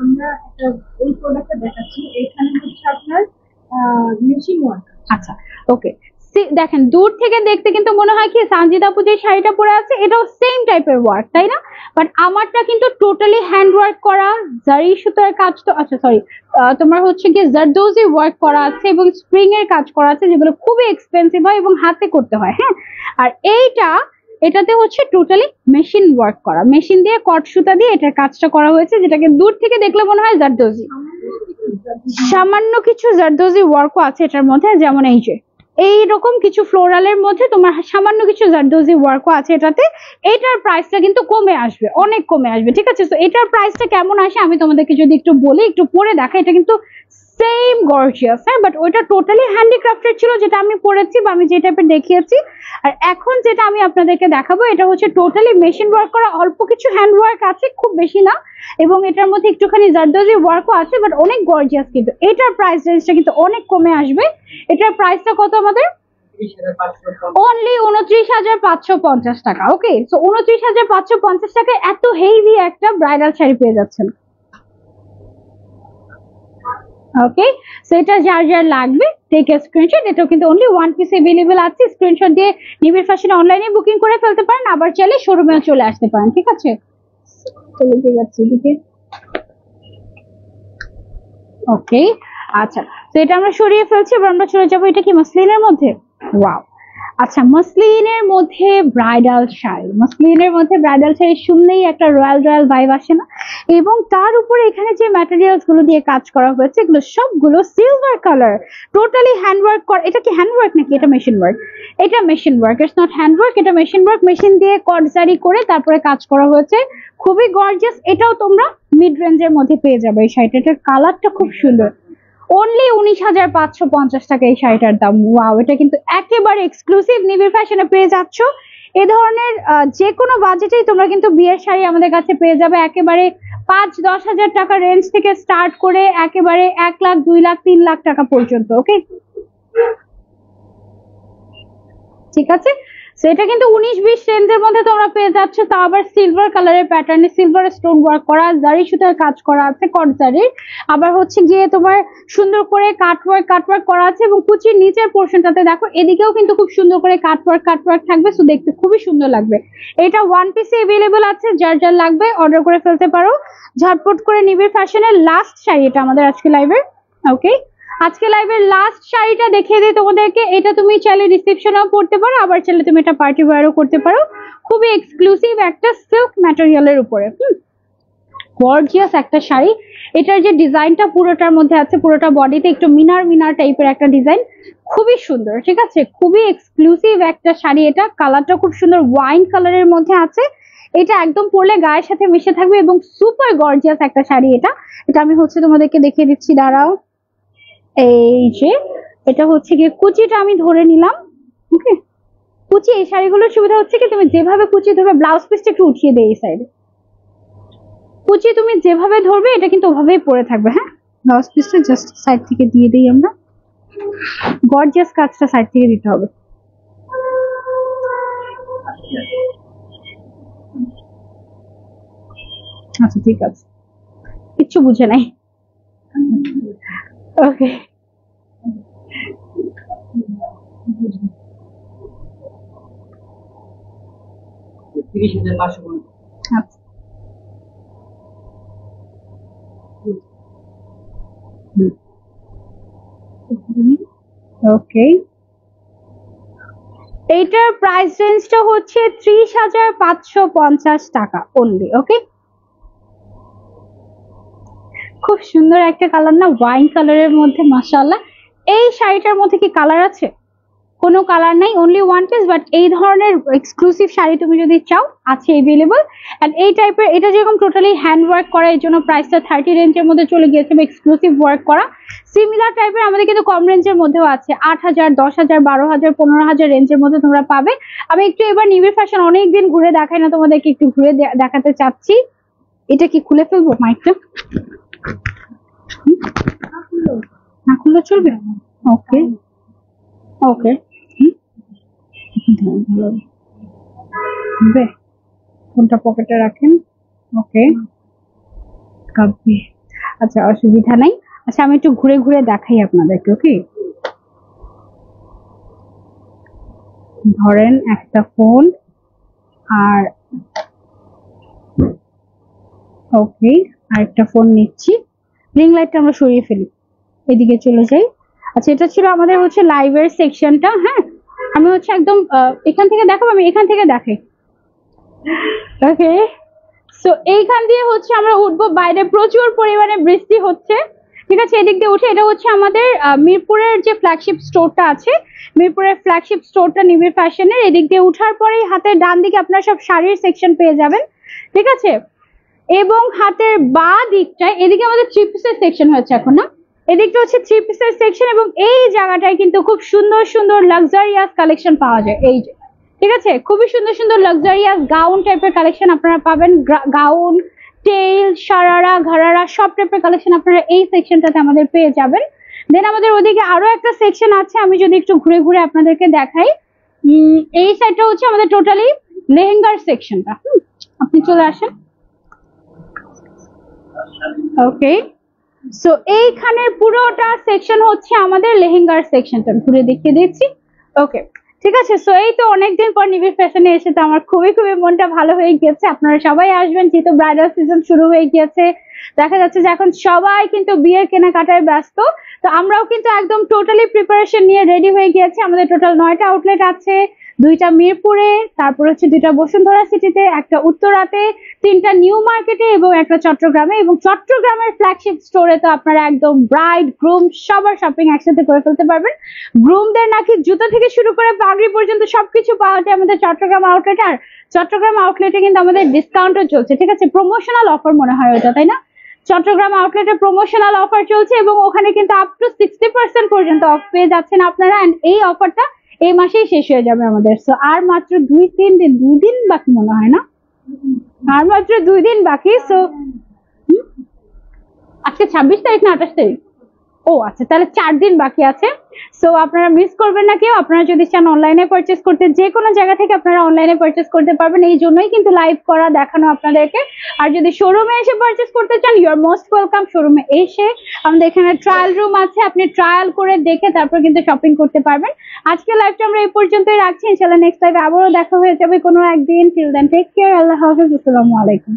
আমরা একটা এই প্রোডাক্টটা দেখাচ্ছি, এখানে হচ্ছে আপনার মেশিন ওয়ার্ক। আচ্ছা ওকে, দেখেন দূর থেকে দেখতে কিন্তু মনে হয় কি সানজিদা আপু যে শাড়িটা পরে আছে এটাও সেম টাইপের ওয়ার্ক, তাই না? বাট আমারটা কিন্তু টোটালি হ্যান্ড ওয়ার্ক করা, জারি সুতার কাজ তো, আচ্ছা সরি, তোমার হচ্ছে কি জারদোজি ওয়ার্ক করা আছে এবং স্প্রিং এর কাজ করা আছে, যেগুলো খুবই এক্সপেন্সিভ হয় এবং হাতে করতে হয়। হ্যাঁ, আর এটাতে হচ্ছে টোটালি মেশিন ওয়ার্ক করা, মেশিন দিয়ে কট সুতা দিয়ে এটার কাজটা করা হয়েছে, যেটাকে দূর থেকে দেখলে মনে হয় জারদোজি। সামান্য কিছু জারদোজি ওয়ার্কও আছে এটার মধ্যে, যেমন এই যে এইরকম কিছু ফ্লোরালের মধ্যে তোমার সামান্য কিছু জারদোজি ওয়ার্কও আছে এটাতে। এটার প্রাইসটা কিন্তু কমে আসবে, অনেক কমে আসবে, ঠিক আছে? তো এটার প্রাইসটা কেমন আসে আমি তোমাদেরকে যদি একটু বলি, একটু পরে দেখা, এটা কিন্তু সেম গর্জিয়াস, হ্যাঁ, বাট ওইটা টোটালি হ্যান্ডিক্রাফটেড ছিল যেটা আমি পরেছি বা আমি যে টাইপের দেখিয়েছি। আর এখন যেটা আমি আপনাদেরকে দেখাবো এটা হচ্ছে টোটালি মেশিন ওয়ার্ক করা, অল্প কিছু হ্যান্ড ওয়ার্ক আছে, খুব বেশি না, এবং এটার মধ্যে একটুখানি জারদোজি ওয়ার্কও আছে, বাট অনেক গর্জিয়াস। কিন্তু এটার প্রাইস রেঞ্জটা কিন্তু অনেক কমে আসবে। এটার প্রাইসটা কত আমাদের? অনলি 29,550 টাকা। ওকে, সো 29,550 টাকায় এত হেভি একটা ব্রাইডাল শাড়ি পেয়ে যাচ্ছেন। ওকে, সো এটা যার যার লাগবে টেক এ স্ক্রিনশট, এটাও কিন্তু অনলি ওয়ান পিস अवेलेबल আছে, স্ক্রিনশট দিয়ে নিবিড় ফ্যাশন অনলাইনে বুকিং করে ফেলতে পারেন, আবার চাইলে শোরুমেও চলে আসতে পারেন, ঠিক আছে? চলে যাচ্ছি এদিকে। ওকে, আচ্ছা, তো এটা আমরা সরিয়ে ফেলছি, এবার আমরা চলে যাবো, এটা কি মসলিনের মধ্যে? ওয়াও, আচ্ছা, মসলিনের মধ্যে ব্রাইডাল শাড়ি, মসলিনের মধ্যে ব্রাইডাল শাড়ি শুনলেই একটা রয়্যাল রয়্যাল ভাইব আসে না? এবং তার উপরে এখানে যে ম্যাটেরিয়ালস গুলো দিয়ে কাজ করা হয়েছে এগুলো সবগুলো সিলভার কালার, টোটালি হ্যান্ডওয়ার্ক করা। এটা কি হ্যান্ডওয়ার্ক নাকি এটা মেশিন ওয়ার্ক? এটা machine work, it's not handwork, এটা মেশিন ওয়ার্ক, মেশিন দিয়ে কটজারি করে তারপরে কাজ করা হয়েছে, খুবই গর্জিয়াস। এটাও তোমরা মিড রেঞ্জের মধ্যে পেয়ে যাবে এই শাড়িটা, এটার কালারটা খুব সুন্দর। অনলি 19,550 টাকা এই শাড়িটার দাম। ওয়াও, এটা কিন্তু একেবারে এক্সক্লুসিভ, নিবিড় ফ্যাশনে পেয়ে যাচ্ছ। এ ধরনের যে কোনো বাজেটেই তোমরা কিন্তু বিয়ের শাড়ি আমাদের কাছে পেয়ে যাবে, একেবারে 5-10 হাজার টাকা রেঞ্জ থেকে স্টার্ট করে একেবারে 1 লাখ, 2 লাখ, 3 লাখ টাকা পর্যন্ত। ওকে, ঠিক আছে, সেটা কিন্তু 19-20 রেঞ্জের মধ্যে তোমরা পেয়ে যাচ্ছ, তাও আবার সিলভার কালারের প্যাটার্নে, সিলভার স্টোন ওয়ার্ক করা, জারি সুতার কাজ করা আছে কট জারির, আবার হচ্ছে গিয়ে তোমার সুন্দর করে কাটওয়ার্ক করা আছে, এবং কুচির নিচের পোর্শনটাতে দেখো এদিকেও কিন্তু খুব সুন্দর করে কাটওয়ার্ক থাকবে, সো দেখতে খুবই সুন্দর লাগবে। এটা ওয়ান পিসে अवेलेबल আছে, যার যার লাগবে অর্ডার করে ফেলতে পারো ঝটপট করে। নিবিড় ফ্যাশনের লাস্ট শাড়ি এটা আমাদের আজকে লাইভের। ওকে, আজকে লাইভের লাস্ট শাড়িটা দেখিয়ে দিই তোমাদেরকে, এটা তুমি চাইলে রিসেপশনেও পড়তে পারো, আবার চাইলে তুমি এটা পার্টি ওয়্যারও করতে পারো, খুবই এক্সক্লুসিভ একটা সিল্ক ম্যাটেরিয়ালের উপরে, গর্জিয়াস একটা শাড়ি। এটার যে ডিজাইনটা পুরোটার মধ্যে আছে, পুরোটা বডিতে একটু মিনার টাইপের একটা ডিজাইন, খুবই সুন্দর, ঠিক আছে, খুবই এক্সক্লুসিভ একটা শাড়ি। এটা কালারটা খুব সুন্দর ওয়াইন কালারের মধ্যে আছে, এটা একদম পরলে গায়ের সাথে মিশে থাকবে এবং সুপার গর্জিয়াস একটা শাড়ি। এটা আমি হচ্ছে তোমাদেরকে দেখিয়ে দিচ্ছি, দাঁড়াও। এই যে এটা হচ্ছে গিয়ে কুচিটা আমি ধরে নিলাম। ওকে, কুচি এই শাড়িগুলোর সুবিধা হচ্ছে কি তুমি যেভাবে কুচি ধরবে, ব্লাউজ পিসটা একটু উঠিয়ে দেয় এই সাইডে, কুচি তুমি যেভাবে ধরবে এটা কিন্তু ওভাবেই পরে থাকবে। হ্যাঁ, ব্লাউজ পিসটা জাস্ট সাইড থেকে দিয়ে দিই আমরা, গর্জিয়াস কাজটা সাইড থেকে দিতে হবে। আচ্ছা ঠিক আছে, কিচ্ছু বুঝে নাই। ওকে, 30,550। আচ্ছা, ওকে, এইটার প্রাইস রেঞ্জটা হচ্ছে 30,550 টাকা অনলি। ওকে, খুব সুন্দর একটা কালার না, ওয়াইন কালারের মধ্যে, মাশাআল্লাহ। এই শাড়িটার মধ্যে কি কালার আছে? কোনো কালার নাই, অনলি ওয়ান পিস। বাট এই ধরনের এক্সক্লুসিভ শাড়ি তুমি যদি চাও আছে এভেলেবল। এন্ড এই টাইপের এটা যেরকম টোটালি হ্যান্ড ওয়ার্ক করা, এর জন্য প্রাইসটা 30 রেঞ্জের মধ্যে চলে গিয়েছে, এক্সক্লুসিভ ওয়ার্ক করা। সিমিলার টাইপের আমাদের কিন্তু কম রেঞ্জের মধ্যেও আছে, 8000, 10000, 12000, 15000 রেঞ্জের মধ্যে তোমরা পাবে। আমি একটু এবার নিবিড় ফ্যাশন অনেকদিন ঘুরে দেখাই না, তোমাদেরকে একটু ঘুরে দেখাতে চাচ্ছি। এটা কি খুলে ফেলবো মাইকটা? না খুললে চলবে? ওকে ওকে, কোনটা পকেটে রাখেন? ওকে, আচ্ছা অসুবিধা নাই। আচ্ছা আমি একটু ঘুরে ঘুরে দেখাই আপনাদেরকে। ওকে, ধরেন একটা ফোন আর ওকে আরেকটা ফোন নিচ্ছি। রিং লাইটটা আমরা সরিয়ে ফেলি, এদিকে চলে যাই। আচ্ছা এটা ছিল আমাদের হচ্ছে লাইভের সেকশনটা। হ্যাঁ, আমি হচ্ছে একদম এখান থেকে দেখাবো, আমি এখান থেকে দেখাই। ওকে, সো এইখান দিয়ে হচ্ছে আমরা উঠবো। বাইরে প্রচুর পরিমাণে বৃষ্টি হচ্ছে, ঠিক আছে। এদিক দিয়ে উঠে, এটা হচ্ছে আমাদের মিরপুরের যে ফ্ল্যাগশিপ স্টোরটা আছে, মিরপুরের ফ্ল্যাগশিপ স্টোরটা নিবিড় ফ্যাশনের। এদিক দিয়ে উঠার পরেই হাতের ডান দিকে আপনারা সব শাড়ির সেকশন পেয়ে যাবেন, ঠিক আছে। এবং হাতের বা দিকটায় এদিকে আমাদের থ্রি পিসের সেকশন হয়েছে এখন, না এদিকটা হচ্ছে থ্রি পিসের সেকশন। এবং এই জায়গাটায় কিন্তু খুব সুন্দর সুন্দর লাক্সারিয়াস কালেকশন পাওয়া যায়। এই যে, ঠিক আছে, খুবই সুন্দর সুন্দর লাক্সারিয়াস গাউন টাইপের কালেকশন আপনারা পাবেন। গাউন, টেইল, শারারা, ঘারারা সব টাইপের কালেকশন আপনারা এই সেকশনটাতে আমাদের পেয়ে যাবেন। দেন আমাদের ওদিকে আরো একটা সেকশন আছে, আমি যদি একটু ঘুরে ঘুরে আপনাদেরকে দেখাই। এই সাইডটা হচ্ছে আমাদের টোটালি লেহেঙ্গার সেকশনটা। আপনি চলে আসেন। ওকে, সো এইখানের পুরোটা সেকশন হচ্ছে আমাদের লেহেঙ্গার সেকশনটা, ঘুরে দেখিয়ে দিচ্ছি। ওকে, ঠিক আছে। সো এই তো অনেকদিন পর নিবিড় ফ্যাশনে এসে তো আমার খুবই খুবই মনটা ভালো হয়ে গিয়েছে। আপনারা সবাই আসবেন, যেহেতু ব্রাইডাল সিজন শুরু হয়ে গিয়েছে। দেখা যাচ্ছে যে এখন সবাই কিন্তু বিয়ের কেনাকাটায় ব্যস্ত। তো আমরাও কিন্তু একদম টোটালি প্রিপারেশন নিয়ে রেডি হয়ে গিয়েছি। আমাদের টোটাল 9টা আউটলেট আছে, 2টা মিরপুরে, তারপর হচ্ছে 2টা বসুন্ধরা সিটিতে, একটা উত্তরাতে, 3টা নিউ মার্কেটে এবং একটা চট্টগ্রামে। এবং চট্টগ্রামের ফ্ল্যাগশিপ স্টোরে তো আপনারা একদম ব্রাইড গ্রুম সবার শপিং একসাথে করে ফেলতে পারবেন। গ্রুমদের নাকি জুতা থেকে শুরু করে পাগড়ি পর্যন্ত সবকিছু পাওয়া যায় আমাদের চট্টগ্রাম আউটলেটে। আর চট্টগ্রাম আউটলেটে কিন্তু আমাদের ডিসকাউন্টও চলছে, ঠিক আছে, প্রমোশনাল অফার মনে হয় ওটা, তাই না? চট্টগ্রাম আউটলেটে প্রমোশনাল অফার চলছে এবং ওখানে কিন্তু আপ টু 60% পর্যন্ত অফ পেয়ে যাচ্ছেন আপনারা। এন্ড এই অফারটা এই মাসেই শেষ হয়ে যাবে আমাদের। সো আর মাত্র 2 দিন বাকি মনে হয়, না আর মাত্র 2 দিন বাকি। সো আজকে 26 তারিখ না 28 তারিখ? ও আচ্ছা, তাহলে 4 দিন বাকি আছে। সো আপনারা মিস করবেন না কেউ। আপনারা যদি চান অনলাইনে পারচেজ করতে, যে কোনো জায়গা থেকে আপনারা অনলাইনে পারচেজ করতে পারবেন। এই জন্যই কিন্তু লাইভ করা, দেখানো আপনাদেরকে। আর যদি শোরুমে এসে পারচেজ করতে চান, ইউ আর মোস্ট ওয়েলকাম। শোরুমে এসে আমাদের এখানে ট্রায়াল রুম আছে, আপনি ট্রায়াল করে দেখে তারপর কিন্তু শপিং করতে পারবেন। আজকে লাইভটা আমরা এই পর্যন্তই রাখছি। ইনশাআল্লাহ নেক্সট লাইভে আবারও দেখা হয়ে যাবে কোনো একদিন। টিল দেন টেক কেয়ার, আল্লাহ হাফেজ, আসসালামু আলাইকুম।